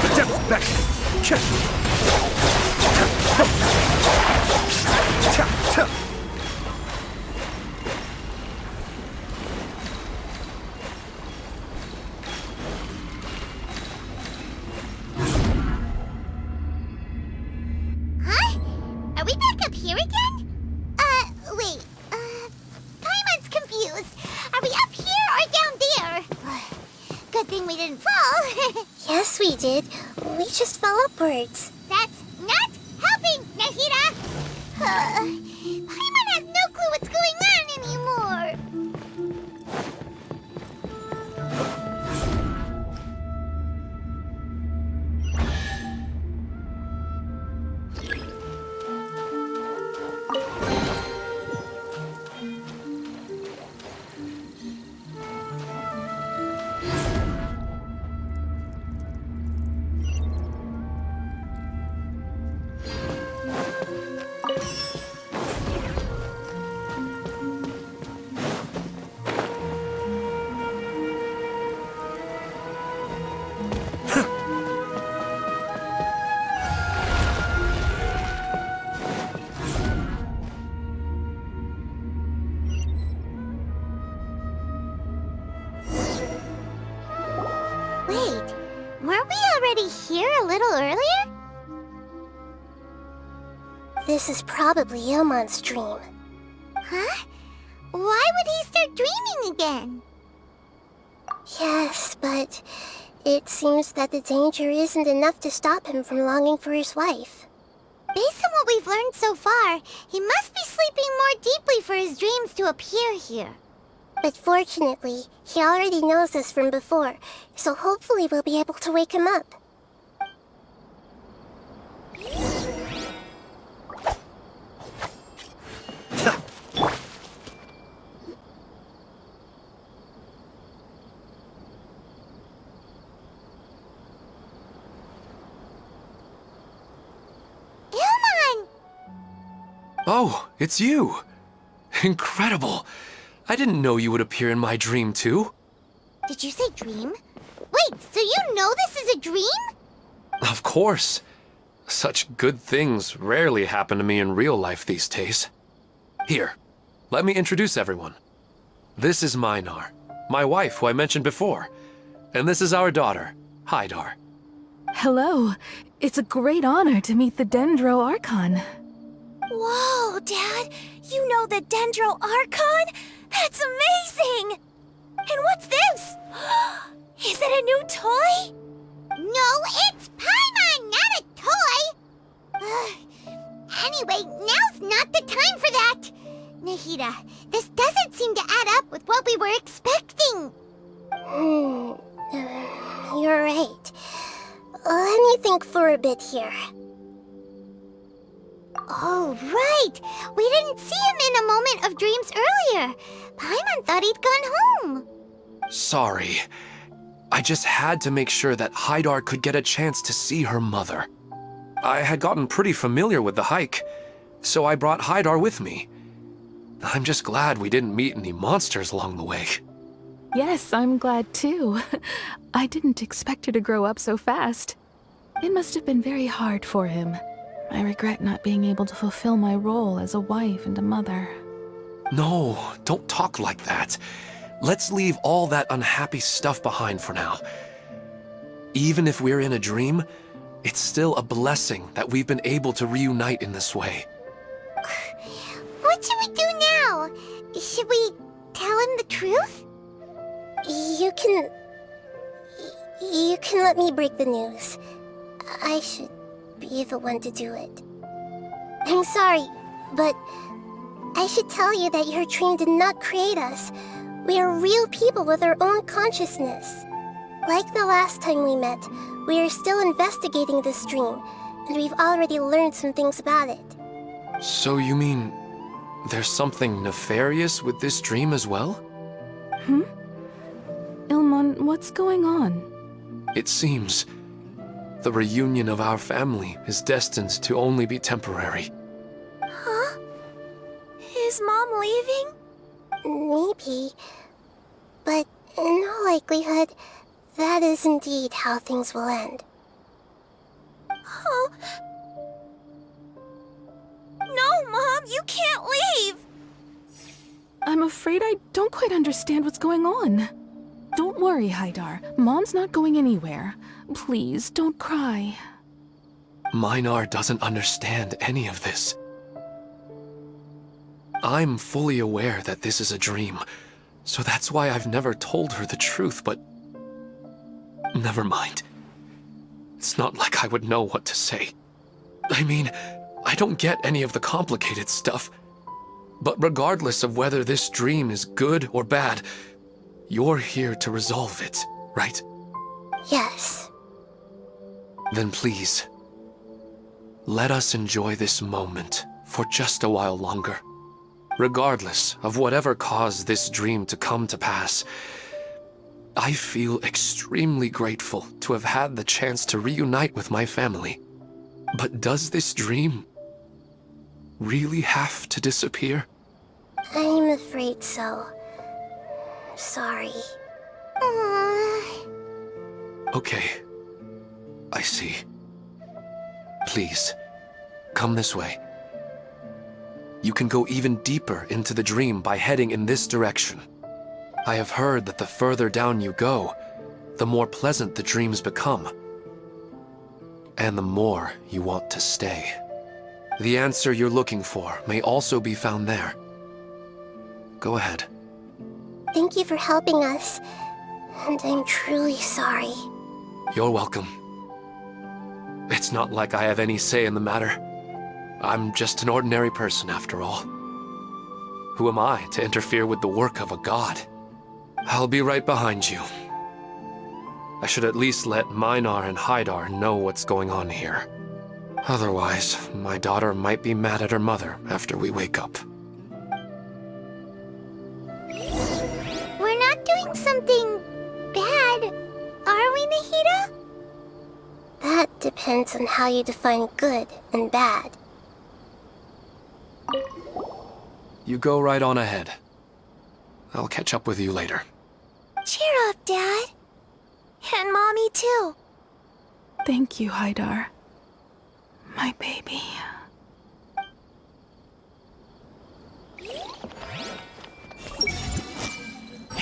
The devil's back! we did. We just fell upwards. That's not helping, Nahida! Paimon has no clue what's going on anymore! Wait, weren't we already here a little earlier? This is probably Ilmon's dream. Huh? Why would he start dreaming again? Yes, but it seems that the danger isn't enough to stop him from longing for his wife. Based on what we've learned so far, he must be sleeping more deeply for his dreams to appear here. But fortunately, he already knows us from before, so hopefully we'll be able to wake him up. Oh, it's you! Incredible! I didn't know you would appear in my dream, too. Did you say dream? Wait, so you know this is a dream? Of course. Such good things rarely happen to me in real life these days. Here, let me introduce everyone. This is Minar, my wife who I mentioned before. And this is our daughter, Hydar. Hello. It's a great honor to meet the Dendro Archon. Whoa, Dad! You know the Dendro Archon? That's amazing! And what's this? Is it a new toy? No, it's Paimon, not a toy! Anyway, now's not the time for that! Nahida, this doesn't seem to add up with what we were expecting. You're right. Let me think for a bit here. Oh, right! We didn't see him in a moment of dreams earlier. Paimon thought he'd gone home. Sorry. I just had to make sure that Hydar could get a chance to see her mother. I had gotten pretty familiar with the hike, so I brought Hydar with me. I'm just glad we didn't meet any monsters along the way. Yes, I'm glad too. I didn't expect her to grow up so fast. It must have been very hard for him. I regret not being able to fulfill my role as a wife and a mother. No, don't talk like that. Let's leave all that unhappy stuff behind for now. Even if we're in a dream, it's still a blessing that we've been able to reunite in this way. What should we do now? Should we tell him the truth? You can let me break the news. I should be the one to do it. I'm sorry, but I should tell you that your dream did not create us. We are real people with our own consciousness. Like the last time we met, we are still investigating this dream, and we've already learned some things about it. So you mean there's something nefarious with this dream as well? Ilmon, what's going on? It seems the reunion of our family is destined to only be temporary. Huh? Is Mom leaving? Maybe. But in all likelihood, that is indeed how things will end. Oh. No, Mom, you can't leave! I'm afraid I don't quite understand what's going on. Don't worry, Hydar. Mom's not going anywhere. Please, don't cry. Minar doesn't understand any of this. I'm fully aware that this is a dream, so that's why I've never told her the truth, but never mind. It's not like I would know what to say. I mean, I don't get any of the complicated stuff. But regardless of whether this dream is good or bad, you're here to resolve it, right? Yes. Then please, let us enjoy this moment for just a while longer. Regardless of whatever caused this dream to come to pass, I feel extremely grateful to have had the chance to reunite with my family. But does this dream really have to disappear? I'm afraid so. Sorry. Okay. I see. Please, come this way. You can go even deeper into the dream by heading in this direction. I have heard that the further down you go, the more pleasant the dreams become. And the more you want to stay. The answer you're looking for may also be found there. Go ahead. Thank you for helping us. And I'm truly sorry. You're welcome. It's not like I have any say in the matter. I'm just an ordinary person after all. Who am I to interfere with the work of a god? I'll be right behind you. I should at least let Minar and Haidar know what's going on here. Otherwise, my daughter might be mad at her mother after we wake up. We're not doing something bad, are we, Nahida? That depends on how you define good and bad. You go right on ahead. I'll catch up with you later. Cheer up, Dad. And Mommy, too. Thank you, Haidar. My baby.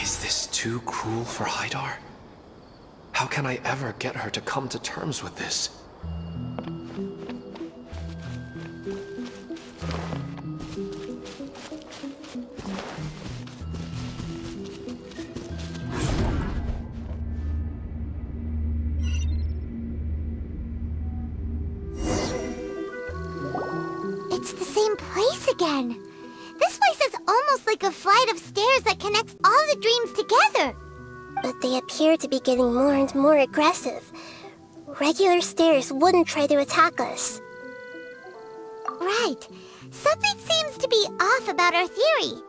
Is this too cruel for Haidar? How can I ever get her to come to terms with this? It's the same place again. This place is almost like a flight of stairs that connects all the dreams together. But they appear to be getting more and more aggressive. Regular stairs wouldn't try to attack us. Right. Something seems to be off about our theory.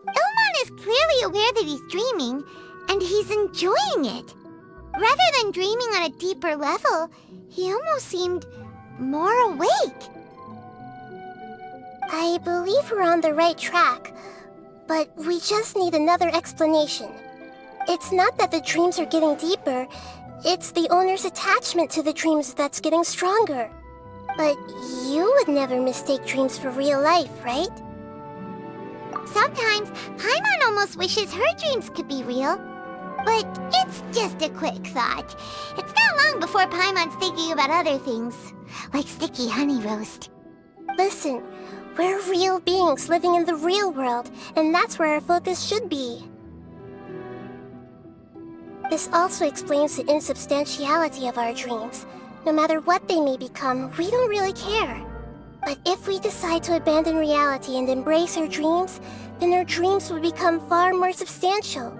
Ilmon is clearly aware that he's dreaming, and he's enjoying it. Rather than dreaming on a deeper level, he almost seemed more awake. I believe we're on the right track, but we just need another explanation. It's not that the dreams are getting deeper, it's the owner's attachment to the dreams that's getting stronger. But you would never mistake dreams for real life, right? Sometimes, Paimon almost wishes her dreams could be real. But it's just a quick thought. It's not long before Paimon's thinking about other things, like sticky honey roast. Listen, we're real beings living in the real world, and that's where our focus should be. This also explains the insubstantiality of our dreams. No matter what they may become, we don't really care. But if we decide to abandon reality and embrace our dreams, then our dreams will become far more substantial.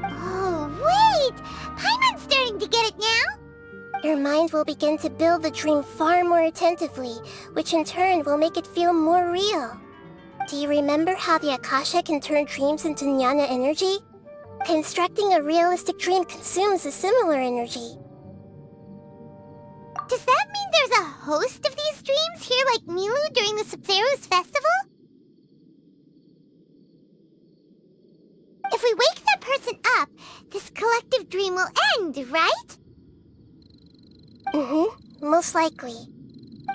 Oh, wait! Paimon's starting to get it now! Your mind will begin to build the dream far more attentively, which in turn will make it feel more real. Do you remember how the Akasha can turn dreams into jnana energy? Constructing a realistic dream consumes a similar energy. Does that mean there's a host of these dreams here like Milu during the Sumeru's festival? If we wake that person up, this collective dream will end, right? Most likely.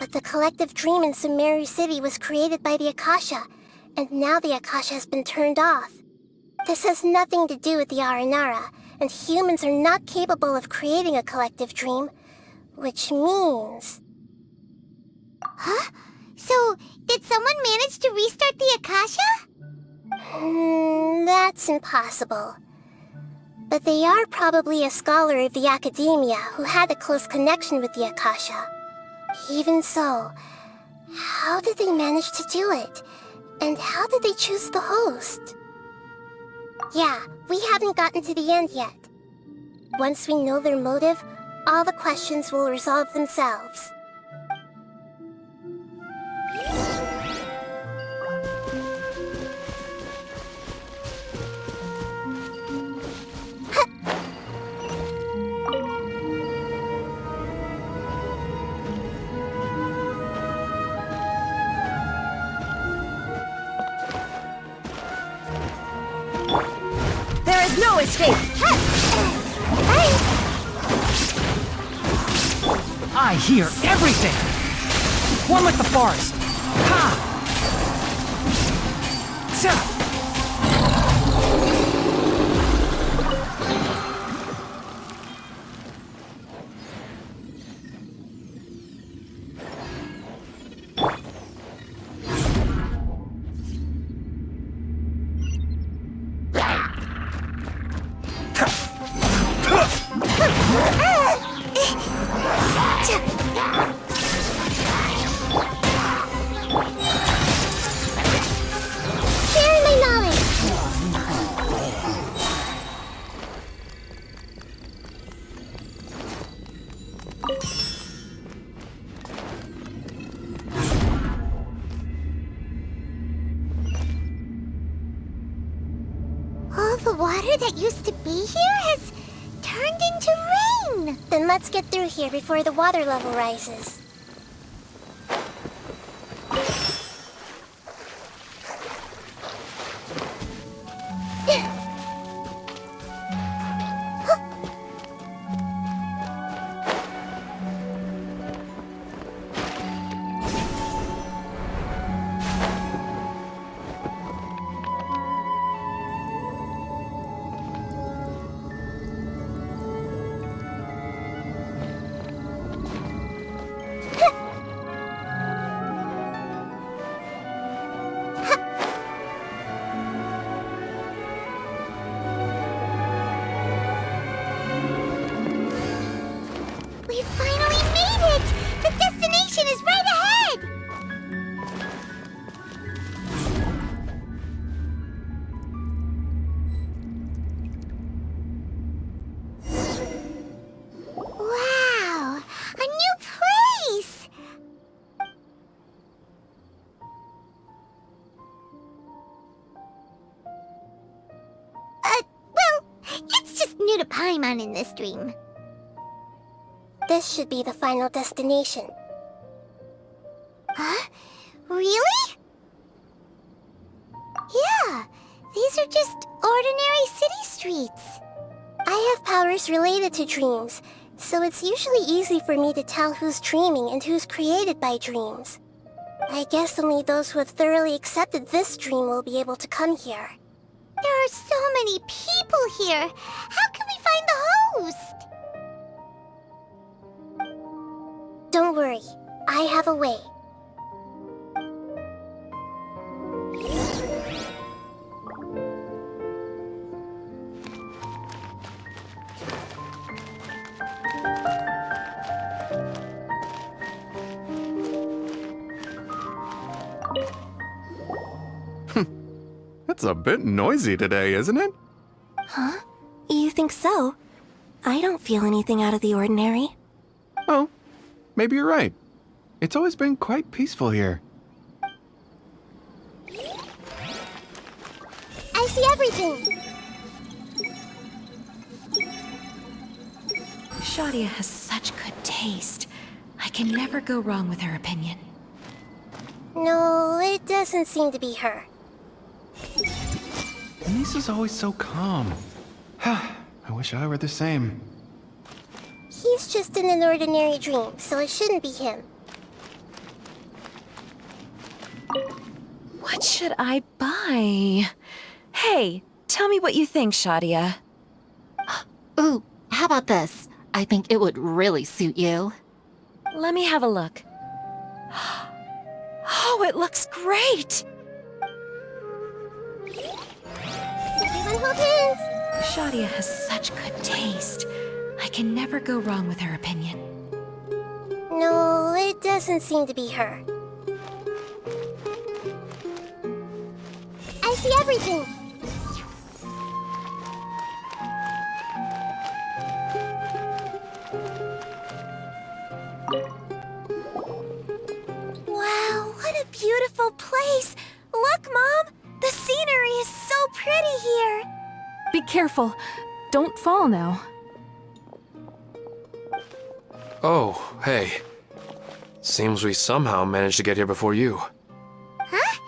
But the collective dream in Sumeru City was created by the Akasha, and now the Akasha has been turned off. This has nothing to do with the Aranara, and humans are not capable of creating a collective dream, which means... Huh? So, did someone manage to restart the Akasha? That's impossible. But they are probably a scholar of the academia who had a close connection with the Akasha. Even so, how did they manage to do it? And how did they choose the host? Yeah, we haven't gotten to the end yet. Once we know their motive, all the questions will resolve themselves. There is no escape! I hear everything! One with the forest! Ha! Zah! Share my knowledge! All the water that used to be here has turned into rain! Then let's get through here before the water level rises. We finally made it! The destination is right ahead! Wow! A new place! Well, it's just new to Paimon in this dream. This should be the final destination. Huh? Really? Yeah, these are just ordinary city streets. I have powers related to dreams, so it's usually easy for me to tell who's dreaming and who's created by dreams. I guess only those who have thoroughly accepted this dream will be able to come here. There are so many people here. How can we find the host? Don't worry, I have a way. It's a bit noisy today, isn't it? Huh? You think so? I don't feel anything out of the ordinary. Oh, maybe you're right. It's always been quite peaceful here. I see everything! Shadia has such good taste. I can never go wrong with her opinion. No, it doesn't seem to be her. Lisa's always so calm. I wish I were the same. He's just in an ordinary dream, so it shouldn't be him. What should I buy? Hey, tell me what you think, Shadia. Ooh, how about this? I think it would really suit you. Let me have a look. Oh, it looks great! Everyone hold hands! Shadia has such good taste. I can never go wrong with her opinion. No, it doesn't seem to be her. I see everything! Wow, what a beautiful place! Look, Mom! The scenery is so pretty here! Be careful. Don't fall now. Oh, hey. Seems we somehow managed to get here before you. Huh?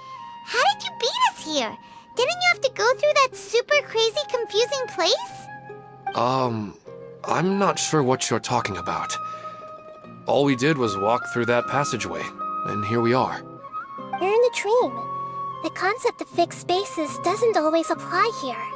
How did you beat us here? Didn't you have to go through that super crazy, confusing place? I'm not sure what you're talking about. All we did was walk through that passageway, and here we are. You're in a dream. The concept of fixed spaces doesn't always apply here.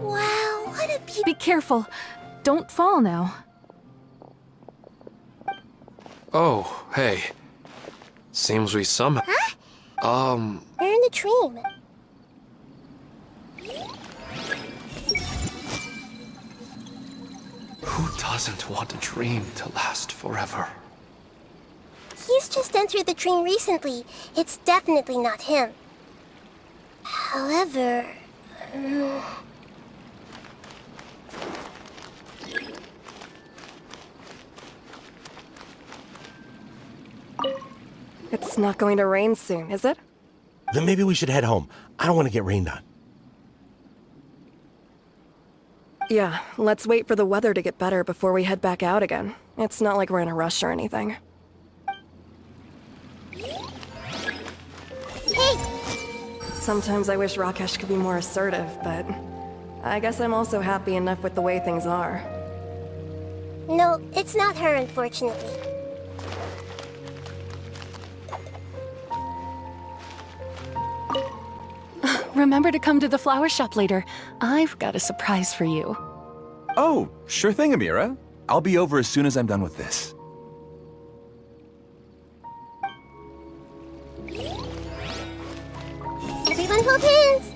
Wow, what a Be careful. Don't fall now. Oh, hey. Seems we somehow... Huh? You're in a dream. Who doesn't want a dream to last forever? He's just entered the dream recently. It's definitely not him. However... It's not going to rain soon, is it? Then maybe we should head home. I don't want to get rained on. Yeah, let's wait for the weather to get better before we head back out again. It's not like we're in a rush or anything. Hey! Sometimes I wish Rakesh could be more assertive, but I guess I'm also happy enough with the way things are. No, it's not her, unfortunately. Remember to come to the flower shop later. I've got a surprise for you. Oh, sure thing, Amira. I'll be over as soon as I'm done with this. Everyone hold hands!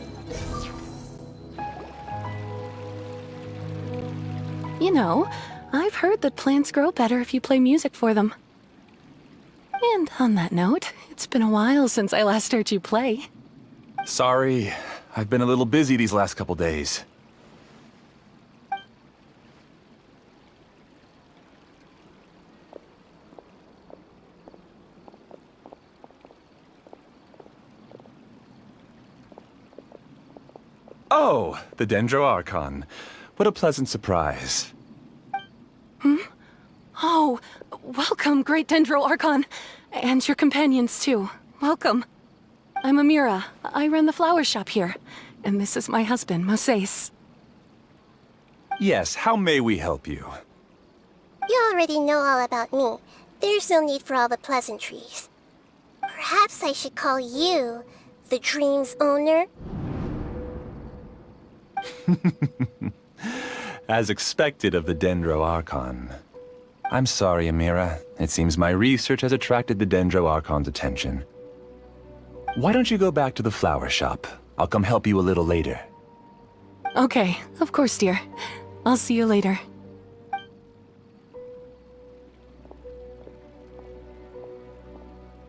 You know, I've heard that plants grow better if you play music for them. And on that note, it's been a while since I last heard you play. Sorry, I've been a little busy these last couple days. Oh, the Dendro Archon. What a pleasant surprise. Oh, welcome, Great Dendro Archon. And your companions, too. Welcome. I'm Amira. I run the flower shop here. And this is my husband, Moses. Yes, how may we help you? You already know all about me. There's no need for all the pleasantries. Perhaps I should call you the dream's owner? As expected of the Dendro Archon. I'm sorry, Amira. It seems my research has attracted the Dendro Archon's attention. Why don't you go back to the flower shop? I'll come help you a little later. Okay, of course, dear. I'll see you later.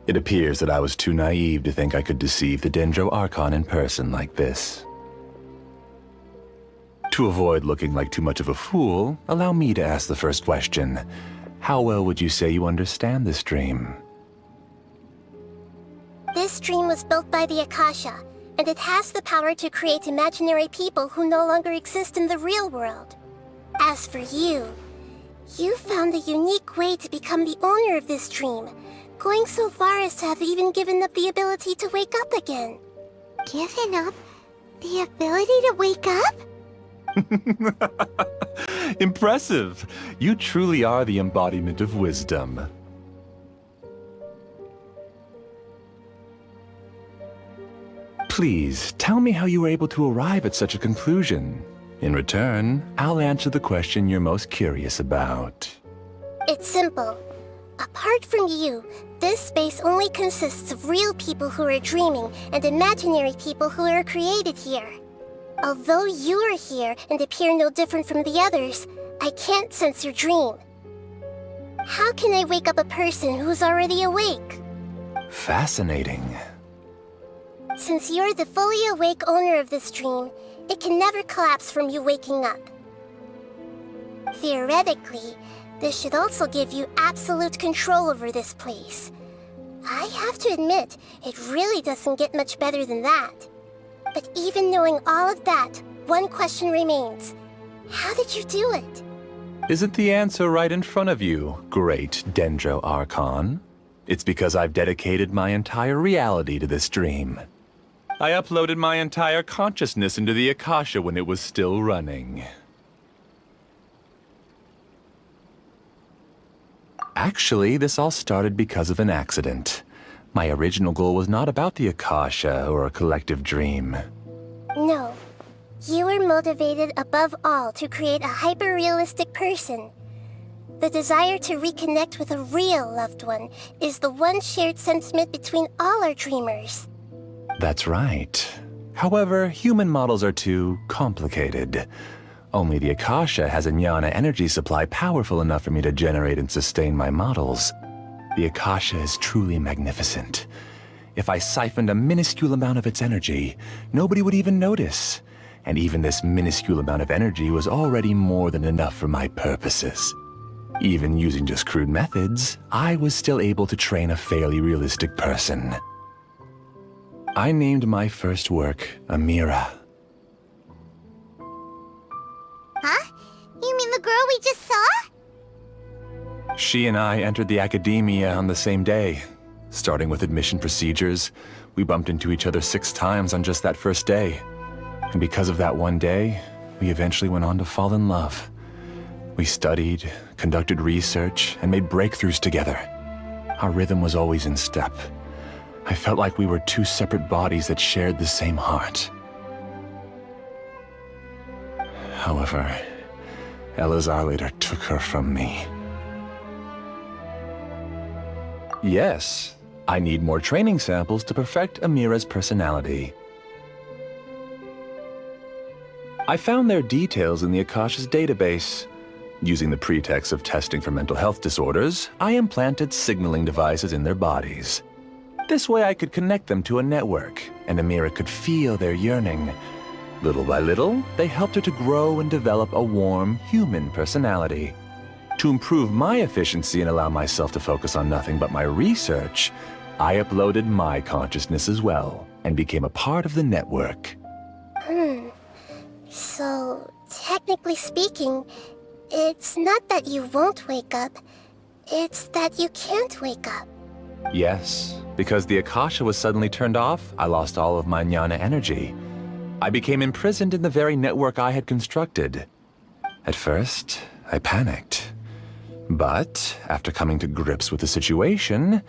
It appears that I was too naive to think I could deceive the Dendro Archon in person like this. To avoid looking like too much of a fool, allow me to ask the first question. How well would you say you understand this dream? This dream was built by the Akasha, and it has the power to create imaginary people who no longer exist in the real world. As for you, you found a unique way to become the owner of this dream, going so far as to have even given up the ability to wake up again. Given up? The ability to wake up? Impressive! You truly are the embodiment of wisdom. Please, tell me how you were able to arrive at such a conclusion. In return, I'll answer the question you're most curious about. It's simple. Apart from you, this space only consists of real people who are dreaming and imaginary people who are created here. Although you are here and appear no different from the others, I can't sense your dream. How can I wake up a person who's already awake? Fascinating. Since you're the fully awake owner of this dream, it can never collapse from you waking up. Theoretically, this should also give you absolute control over this place. I have to admit, it really doesn't get much better than that. But even knowing all of that, one question remains. How did you do it? Isn't the answer right in front of you, great Dendro Archon? It's because I've dedicated my entire reality to this dream. I uploaded my entire consciousness into the Akasha when it was still running. Actually, this all started because of an accident. My original goal was not about the Akasha or a collective dream. No. You were motivated above all to create a hyper-realistic person. The desire to reconnect with a real loved one is the one shared sentiment between all our dreamers. That's right. However, human models are too complicated. Only the Akasha has a jnana energy supply powerful enough for me to generate and sustain my models. The Akasha is truly magnificent. If I siphoned a minuscule amount of its energy, nobody would even notice. And even this minuscule amount of energy was already more than enough for my purposes. Even using just crude methods, I was still able to train a fairly realistic person. I named my first work Amira. Huh? You mean the girl we just saw? She and I entered the academia on the same day. Starting with admission procedures, we bumped into each other 6 times on just that first day. And because of that one day, we eventually went on to fall in love. We studied, conducted research, and made breakthroughs together. Our rhythm was always in step. I felt like we were 2 separate bodies that shared the same heart. However, Elazar later took her from me. Yes, I need more training samples to perfect Amira's personality. I found their details in the Akasha's database. Using the pretext of testing for mental health disorders, I implanted signaling devices in their bodies. This way I could connect them to a network, and Amira could feel their yearning. Little by little, they helped her to grow and develop a warm, human personality. To improve my efficiency and allow myself to focus on nothing but my research, I uploaded my consciousness as well, and became a part of the network. So, technically speaking, it's not that you won't wake up, it's that you can't wake up. Yes, because the Akasha was suddenly turned off, I lost all of my jnana energy. I became imprisoned in the very network I had constructed. At first, I panicked. But, after coming to grips with the situation,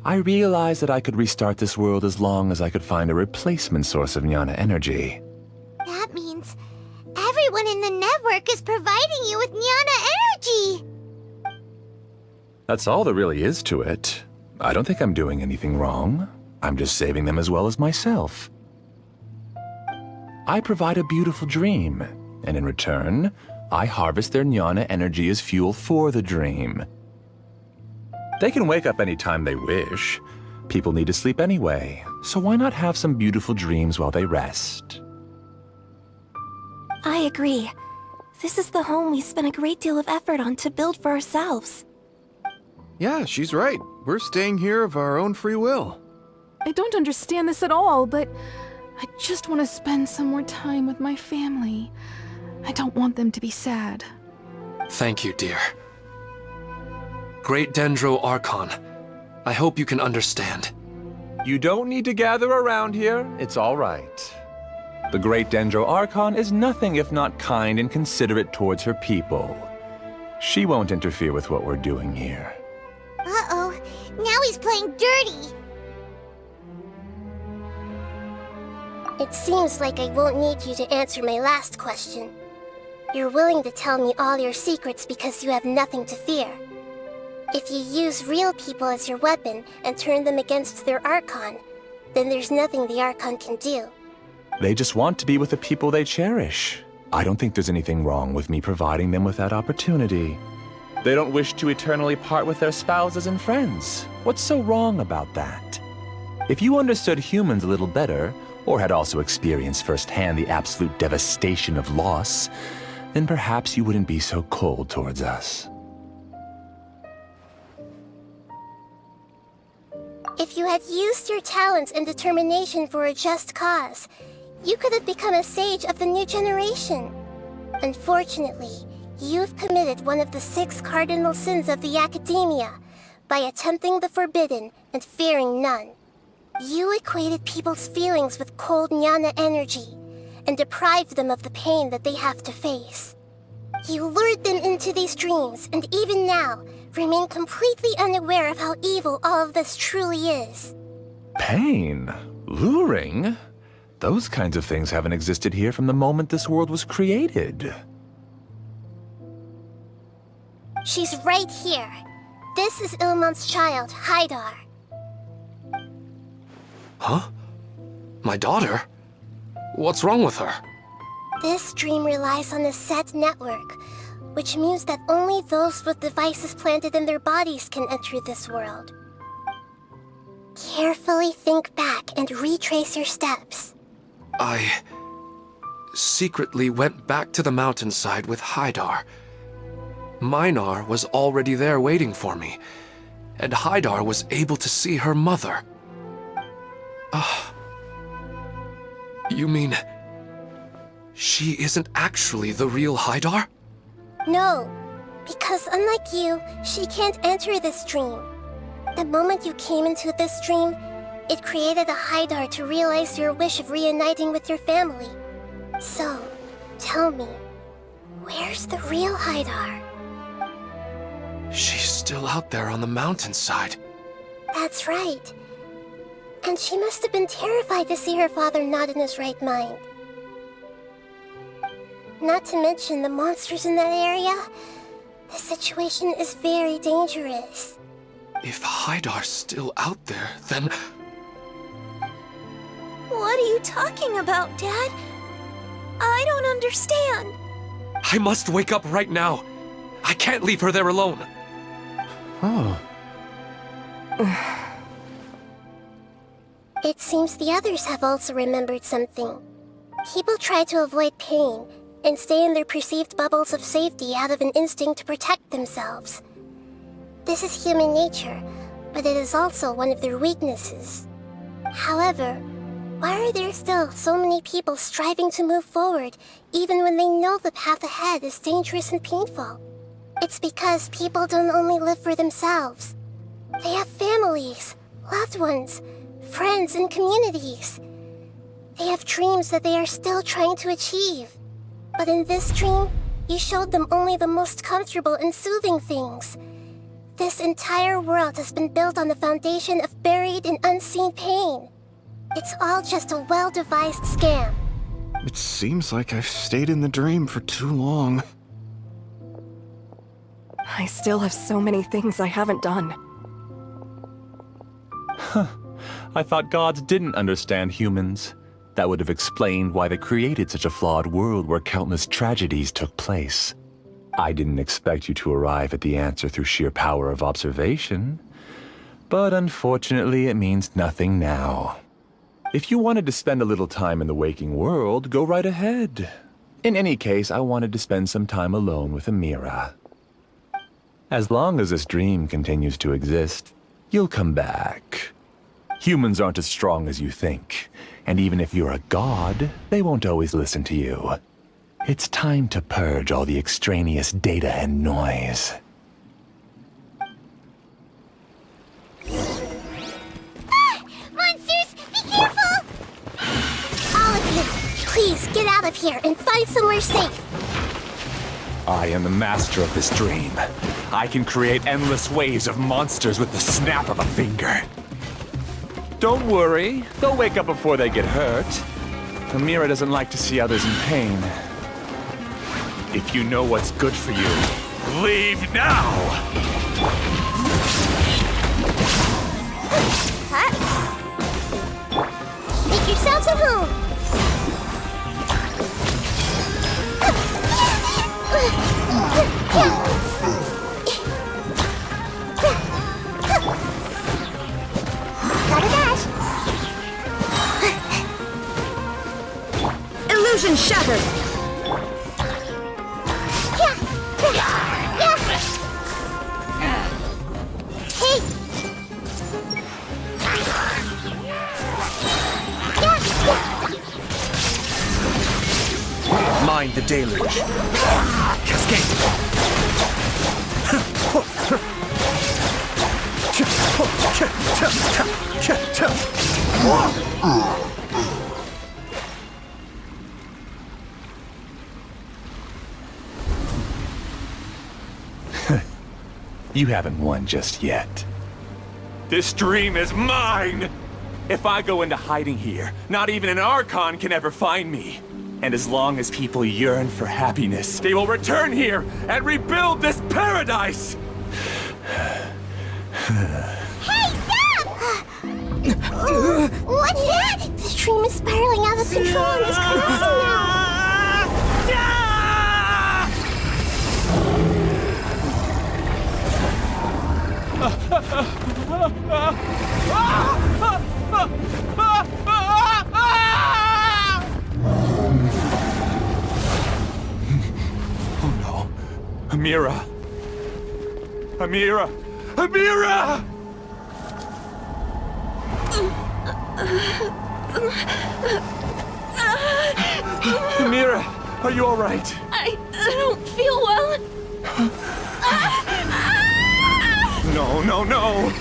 I realized that I could restart this world as long as I could find a replacement source of jnana energy. That means everyone in the network is providing you with jnana energy! That's all there really is to it. I don't think I'm doing anything wrong. I'm just saving them as well as myself. I provide a beautiful dream, and in return, I harvest their jnana energy as fuel for the dream. They can wake up any time they wish. People need to sleep anyway, so why not have some beautiful dreams while they rest? I agree. This is the home we spent a great deal of effort on to build for ourselves. Yeah, she's right. We're staying here of our own free will. I don't understand this at all, but I just want to spend some more time with my family. I don't want them to be sad. Thank you, dear. Great Dendro Archon, I hope you can understand. You don't need to gather around here. It's all right. The Great Dendro Archon is nothing if not kind and considerate towards her people. She won't interfere with what we're doing here. Uh-oh, now he's playing dirty. It seems like I won't need you to answer my last question. You're willing to tell me all your secrets because you have nothing to fear. If you use real people as your weapon and turn them against their Archon, then there's nothing the Archon can do. They just want to be with the people they cherish. I don't think there's anything wrong with me providing them with that opportunity. They don't wish to eternally part with their spouses and friends. What's so wrong about that? If you understood humans a little better, or had also experienced firsthand the absolute devastation of loss, then perhaps you wouldn't be so cold towards us. If you had used your talents and determination for a just cause, you could have become a sage of the new generation. Unfortunately, you've committed one of the 6 cardinal sins of the Academia by attempting the forbidden and fearing none. You equated people's feelings with cold jnana energy and deprived them of the pain that they have to face. You lured them into these dreams, and even now, remain completely unaware of how evil all of this truly is. Pain? Luring? Those kinds of things haven't existed here from the moment this world was created. She's right here. This is Ilmon's child, Haidar. Huh? My daughter? What's wrong with her? This dream relies on a set network, which means that only those with devices planted in their bodies can enter this world. Carefully think back and retrace your steps. I secretly went back to the mountainside with Haidar. Minar was already there waiting for me, and Haidar was able to see her mother. You mean she isn't actually the real Haidar? No, because unlike you, she can't enter this dream. The moment you came into this dream, it created a Haidar to realize your wish of reuniting with your family. So, tell me, where's the real Haidar? She's still out there on the mountainside. That's right. And she must have been terrified to see her father not in his right mind. Not to mention the monsters in that area. The situation is very dangerous. If Haidar's still out there, then... What are you talking about, Dad? I don't understand. I must wake up right now. I can't leave her there alone. Oh. It seems the others have also remembered something. People try to avoid pain and stay in their perceived bubbles of safety out of an instinct to protect themselves. This is human nature, but it is also one of their weaknesses. However, why are there still so many people striving to move forward even when they know the path ahead is dangerous and painful? It's because people don't only live for themselves. They have families, loved ones, friends, and communities. They have dreams that they are still trying to achieve. But in this dream, you showed them only the most comfortable and soothing things. This entire world has been built on the foundation of buried and unseen pain. It's all just a well-devised scam. It seems like I've stayed in the dream for too long. I still have so many things I haven't done. Huh. I thought gods didn't understand humans. That would have explained why they created such a flawed world where countless tragedies took place. I didn't expect you to arrive at the answer through sheer power of observation. But unfortunately, it means nothing now. If you wanted to spend a little time in the waking world, go right ahead. In any case, I wanted to spend some time alone with Amira. As long as this dream continues to exist, you'll come back. Humans aren't as strong as you think, and even if you're a god, they won't always listen to you. It's time to purge all the extraneous data and noise. Monsters, be careful! All of you, please get out of here and find somewhere safe. I am the master of this dream. I can create endless waves of monsters with the snap of a finger. Don't worry, they'll wake up before they get hurt. Amira doesn't like to see others in pain. If you know what's good for you, Leave now! Make yourselves at home. Gotta dash. Illusion shattered! Hey! Mind the deluge. Cascade. You haven't won just yet. This dream is mine! If I go into hiding here, not even an Archon can ever find me. And as long as people yearn for happiness, they will return here and rebuild this paradise! Hey, stop! What's that? The dream is spiraling out of control and is collapsing now. Oh no. Amira! Amira! Amira! Amira, are you alright? I don't feel well. No, no, no!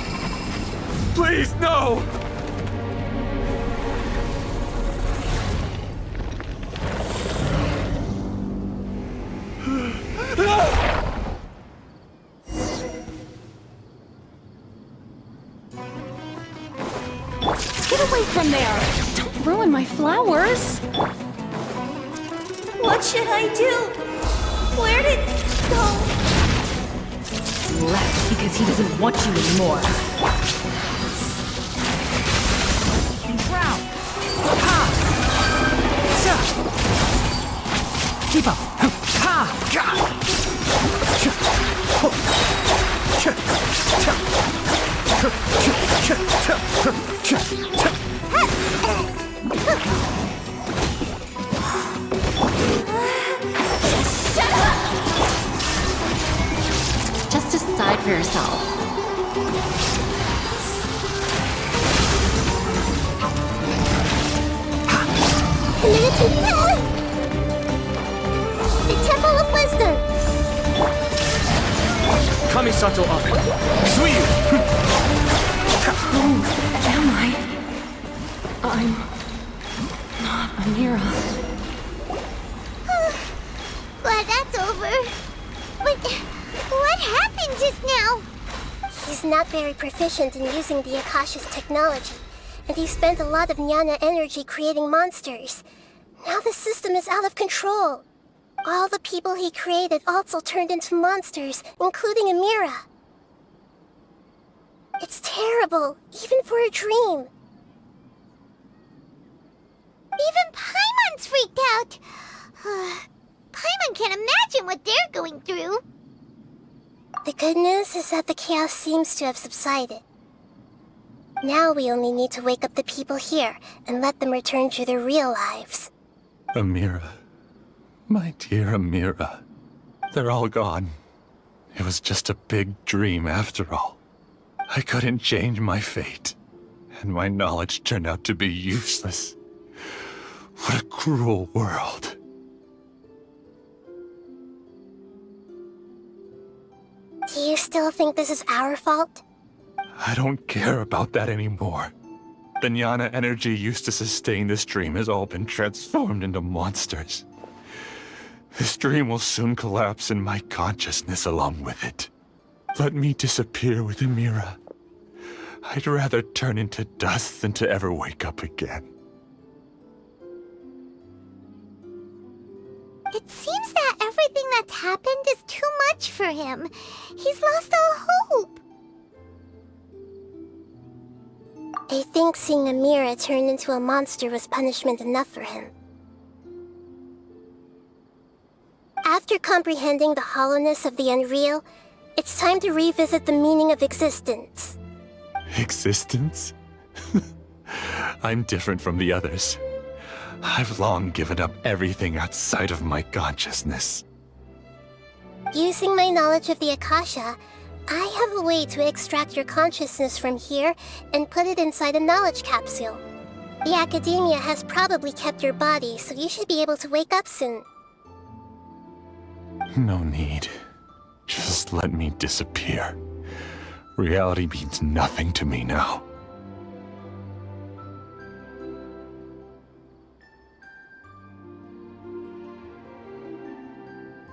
Please, no! Get away from there! Don't ruin my flowers! What should I do? Where did it go? He left because he doesn't want you anymore. Drown! Ha! Keep up! Ha! Just decide for yourself. The Temple of Wisdom. Kamisato up. Suyu! Who am I? I'm not Amira. Glad that's over. What happened just now? He's not very proficient in using the Akasha's technology, and he spent a lot of Jnana energy creating monsters. Now the system is out of control. All the people he created also turned into monsters, including Amira. It's terrible, even for a dream. Even Paimon's freaked out. Paimon can't imagine what they're going through. The good news is that the chaos seems to have subsided. Now we only need to wake up the people here and let them return to their real lives. Amira. My dear Amira. They're all gone. It was just a big dream after all. I couldn't change my fate, and my knowledge turned out to be useless. What a cruel world. Do you still think this is our fault? I don't care about that anymore. The Jnana energy used to sustain this dream has all been transformed into monsters. This dream will soon collapse and my consciousness along with it. Let me disappear with Amira. I'd rather turn into dust than to ever wake up again. It seems that everything that's happened is too much for him. He's lost all hope. I think seeing Amira turn into a monster was punishment enough for him. After comprehending the hollowness of the unreal, it's time to revisit the meaning of existence. Existence? I'm different from the others. I've long given up everything outside of my consciousness. Using my knowledge of the Akasha, I have a way to extract your consciousness from here and put it inside a knowledge capsule. The Academia has probably kept your body, so you should be able to wake up soon. No need. Just let me disappear. Reality means nothing to me now.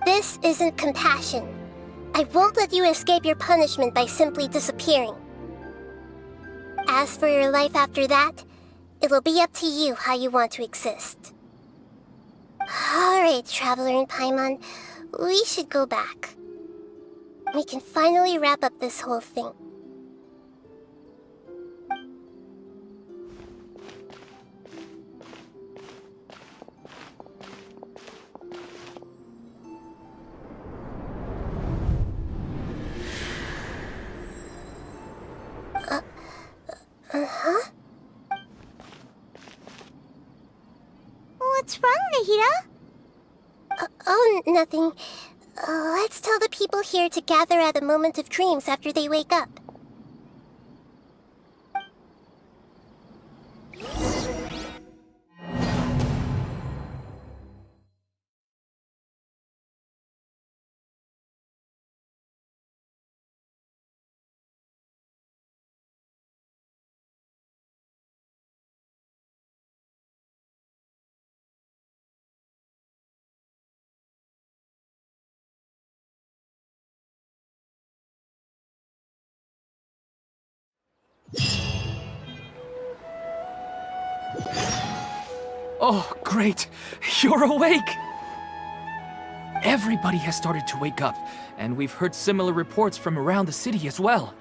This isn't compassion. I won't let you escape your punishment by simply disappearing. As for your life after that, it'll be up to you how you want to exist. Alright, Traveler and Paimon, we should go back. We can finally wrap up this whole thing. Huh? What's wrong, Nahida? Oh, nothing. Let's tell the people here to gather at a moment of dreams after they wake up. Oh, great! You're awake! Everybody has started to wake up, and we've heard similar reports from around the city as well.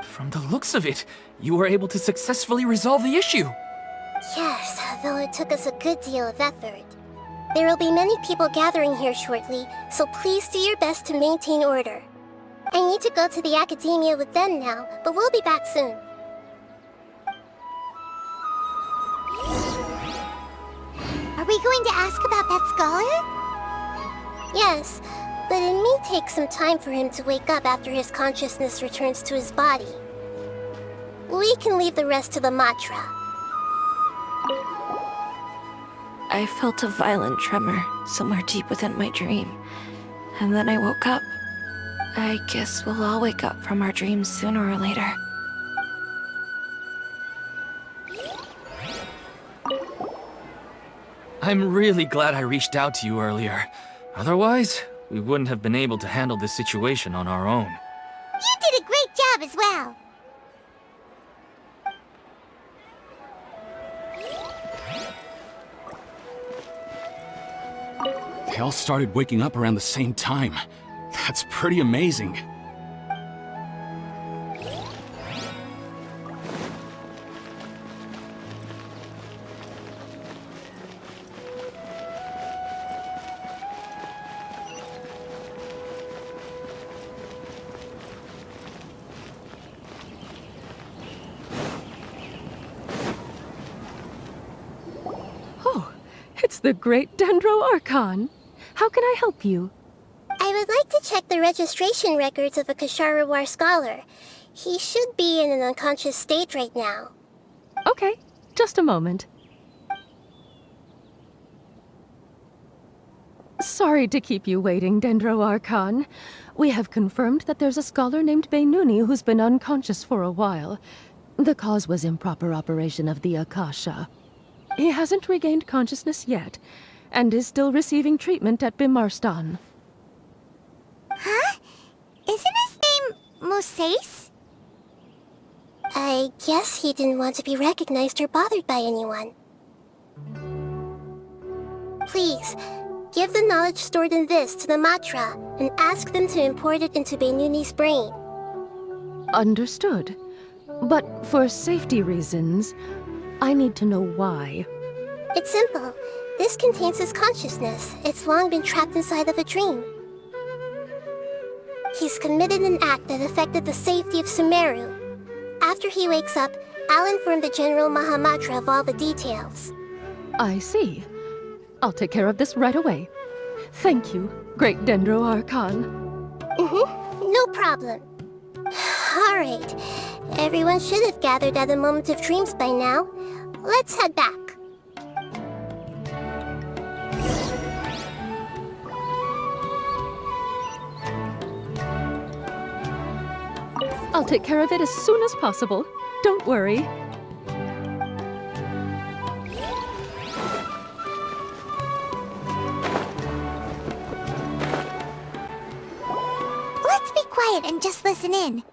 From the looks of it, you were able to successfully resolve the issue. Yes, though it took us a good deal of effort. There will be many people gathering here shortly, so please do your best to maintain order. I need to go to the Academia with them now, but we'll be back soon. Are we going to ask about that scholar? Yes, but it may take some time for him to wake up after his consciousness returns to his body. We can leave the rest to the mantra. I felt a violent tremor somewhere deep within my dream, and then I woke up. I guess we'll all wake up from our dreams sooner or later. I'm really glad I reached out to you earlier. Otherwise, we wouldn't have been able to handle this situation on our own. You did a great job as well. They all started waking up around the same time. That's pretty amazing. It's the great Dendro Archon. How can I help you? I would like to check the registration records of a Kasharawar scholar. He should be in an unconscious state right now. Okay, just a moment. Sorry to keep you waiting, Dendro Archon. We have confirmed that there's a scholar named Beinuni who's been unconscious for a while. The cause was improper operation of the Akasha. He hasn't regained consciousness yet, and is still receiving treatment at Bimarstan. Huh? Isn't his name Moses? I guess he didn't want to be recognized or bothered by anyone. Please, Give the knowledge stored in this to the Matra and ask them to import it into Benuni's brain. Understood. But for safety reasons, I need to know why. It's simple. This contains his consciousness. It's long been trapped inside of a dream. He's committed an act that affected the safety of Sumeru. After he wakes up, I'll inform the General Mahamatra of all the details. I see. I'll take care of this right away. Thank you, Great Dendro Archon. No problem. Alright. Everyone should have gathered at a moment of dreams by now. Let's head back. I'll take care of it as soon as possible. Don't worry. Let's be quiet and just listen in.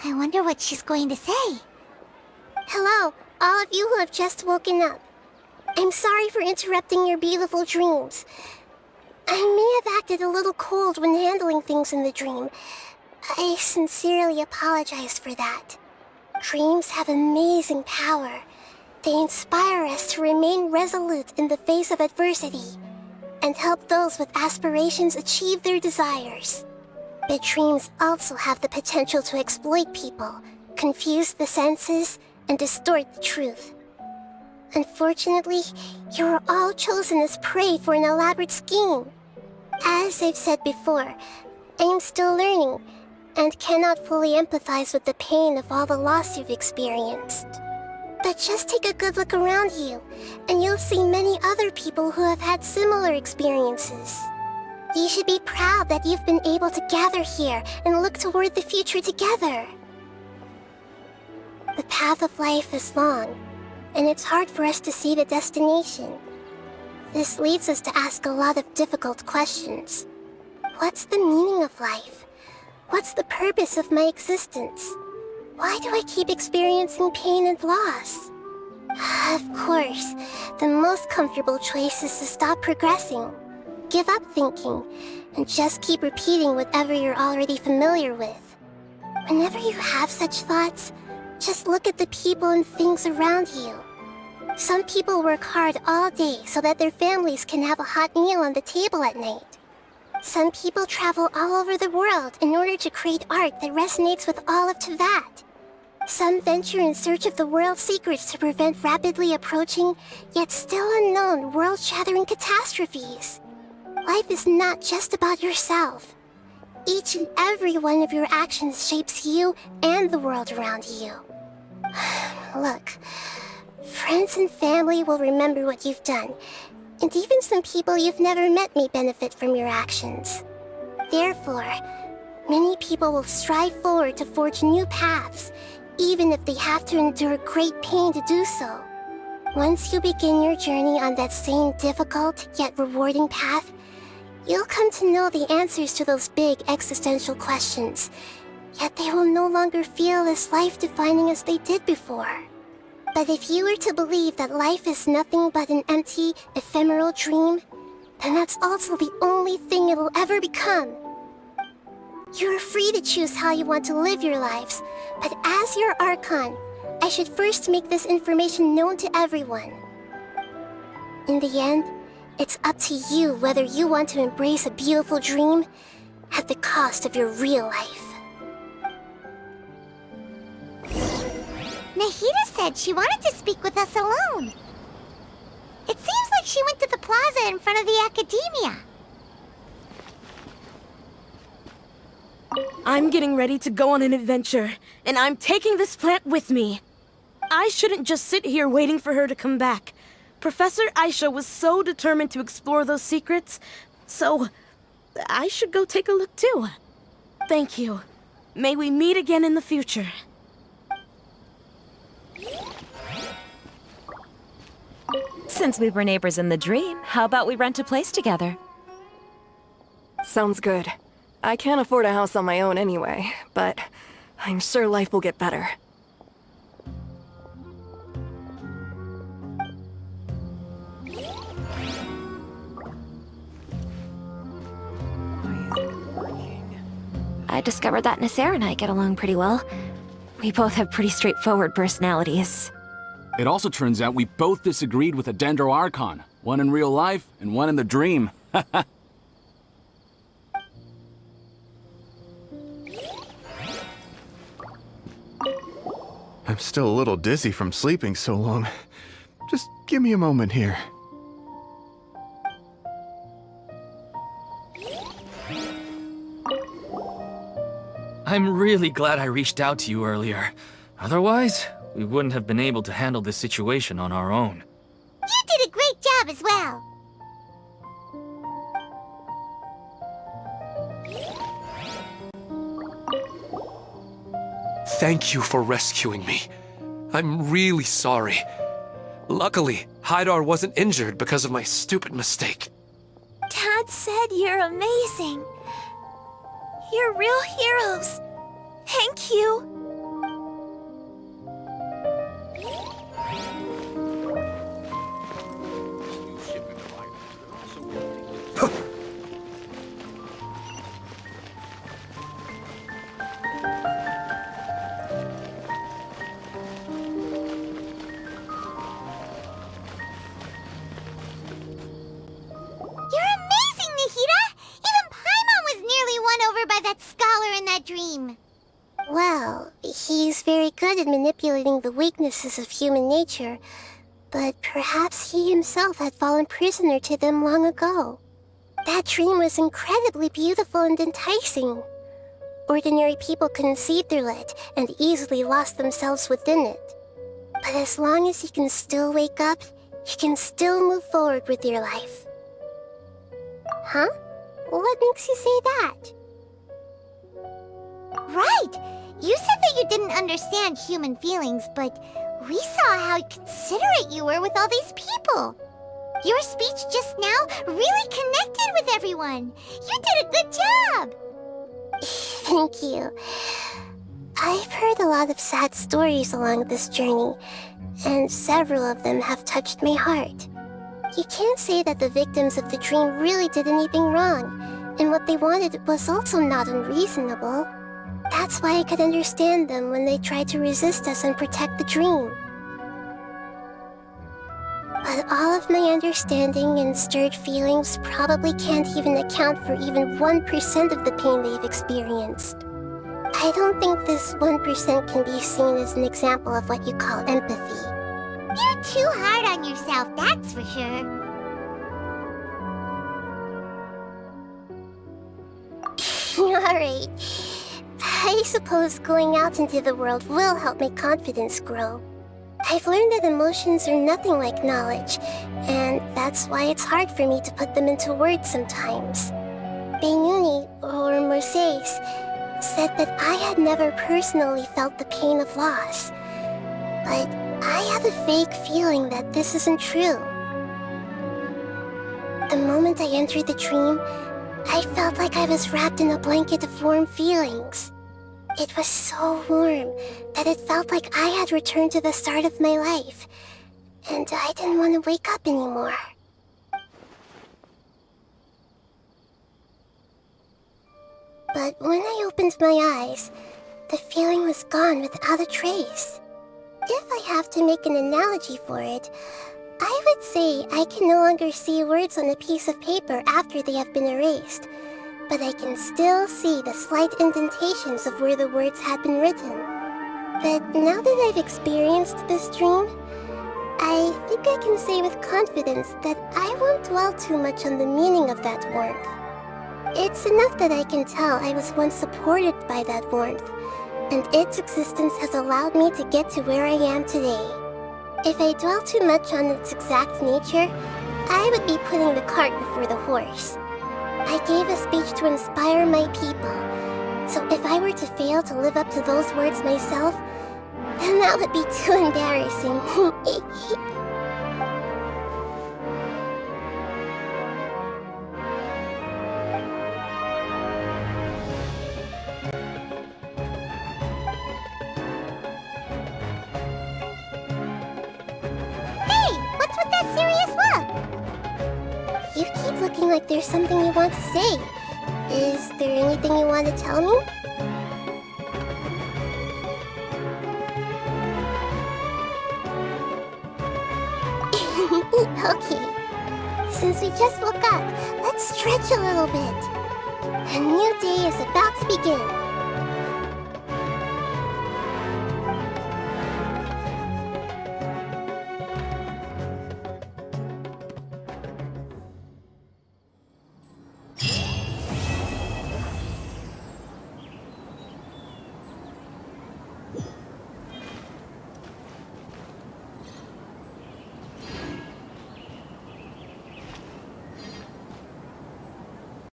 I wonder what she's going to say. Hello, all of you who have just woken up. I'm sorry for interrupting your beautiful dreams. I may have acted a little cold when handling things in the dream. I sincerely apologize for that. Dreams have amazing power. They inspire us to remain resolute in the face of adversity and help those with aspirations achieve their desires. But dreams also have the potential to exploit people, confuse the senses, and distort the truth. Unfortunately, you are all chosen as prey for an elaborate scheme. As I've said before, I am still learning and cannot fully empathize with the pain of all the loss you've experienced. But just take a good look around you, and you'll see many other people who have had similar experiences. You should be proud that you've been able to gather here and look toward the future together. The path of life is long, and it's hard for us to see the destination. This leads us to ask a lot of difficult questions. What's the meaning of life? What's the purpose of my existence? Why do I keep experiencing pain and loss? Of course, the most comfortable choice is to stop progressing. Give up thinking, and just keep repeating whatever you're already familiar with. Whenever you have such thoughts, just look at the people and things around you. Some people work hard all day so that their families can have a hot meal on the table at night. Some people travel all over the world in order to create art that resonates with all of Teyvat. Some venture in search of the world's secrets to prevent rapidly approaching, yet still unknown, world-shattering catastrophes. Life is not just about yourself. Each and every one of your actions shapes you and the world around you. Look, friends and family will remember what you've done, and even some people you've never met may benefit from your actions. Therefore, many people will strive forward to forge new paths, even if they have to endure great pain to do so. Once you begin your journey on that same difficult yet rewarding path, you'll come to know the answers to those big existential questions, yet they will no longer feel as life-defining as they did before. But if you were to believe that life is nothing but an empty, ephemeral dream, then that's also the only thing it'll ever become. You're free to choose how you want to live your lives, but as your Archon, I should first make this information known to everyone. In the end, it's up to you whether you want to embrace a beautiful dream at the cost of your real life. Nahida said she wanted to speak with us alone. It seems like she went to the plaza in front of the academia. I'm getting ready to go on an adventure, and I'm taking this plant with me. I shouldn't just sit here waiting for her to come back. Professor Aisha was so determined to explore those secrets, so I should go take a look too. Thank you. May we meet again in the future. Since we were neighbors in the dream, how about we rent a place together? Sounds good. I can't afford a house on my own anyway, but I'm sure life will get better. I discovered that Nasser and I get along pretty well. We both have pretty straightforward personalities. It also turns out we both disagreed with a Dendro Archon. One in real life, and one in the dream. I'm still a little dizzy from sleeping so long. Just give me a moment here. I'm really glad I reached out to you earlier. Otherwise, we wouldn't have been able to handle this situation on our own. You did a great job as well. Thank you for rescuing me. I'm really sorry. Luckily, Haidar wasn't injured because of my stupid mistake. Dad said you're amazing. You're real heroes. Thank you. Well, he's very good at manipulating the weaknesses of human nature, but perhaps he himself had fallen prisoner to them long ago. That dream was incredibly beautiful and enticing. Ordinary people couldn't see through it and easily lost themselves within it. But as long as you can still wake up, you can still move forward with your life. Huh? What makes you say that? Right! You said that you didn't understand human feelings, but we saw how considerate you were with all these people. Your speech just now really connected with everyone. You did a good job! Thank you. I've heard a lot of sad stories along this journey, and several of them have touched my heart. You can't say that the victims of the dream really did anything wrong, and what they wanted was also not unreasonable. That's why I could understand them when they tried to resist us and protect the dream. But all of my understanding and stirred feelings probably can't even account for even 1% of the pain they've experienced. I don't think this 1% can be seen as an example of what you call empathy. You're too hard on yourself, that's for sure. Alright. I suppose going out into the world will help my confidence grow. I've learned that emotions are nothing like knowledge, and that's why it's hard for me to put them into words sometimes. Beinuni, or Moses, said that I had never personally felt the pain of loss. But I have a vague feeling that this isn't true. The moment I entered the dream, I felt like I was wrapped in a blanket of warm feelings. It was so warm that it felt like I had returned to the start of my life, and I didn't want to wake up anymore. But when I opened my eyes, the feeling was gone without a trace. If I have to make an analogy for it, I would say I can no longer see words on a piece of paper after they have been erased, but I can still see the slight indentations of where the words had been written. But now that I've experienced this dream, I think I can say with confidence that I won't dwell too much on the meaning of that warmth. It's enough that I can tell I was once supported by that warmth, and its existence has allowed me to get to where I am today. If I dwell too much on its exact nature, I would be putting the cart before the horse. I gave a speech to inspire my people, so if I were to fail to live up to those words myself, then that would be too embarrassing. You keep looking like there's something you want to say. Is there anything you want to tell me? Okay. Since we just woke up, let's stretch a little bit. A new day is about to begin.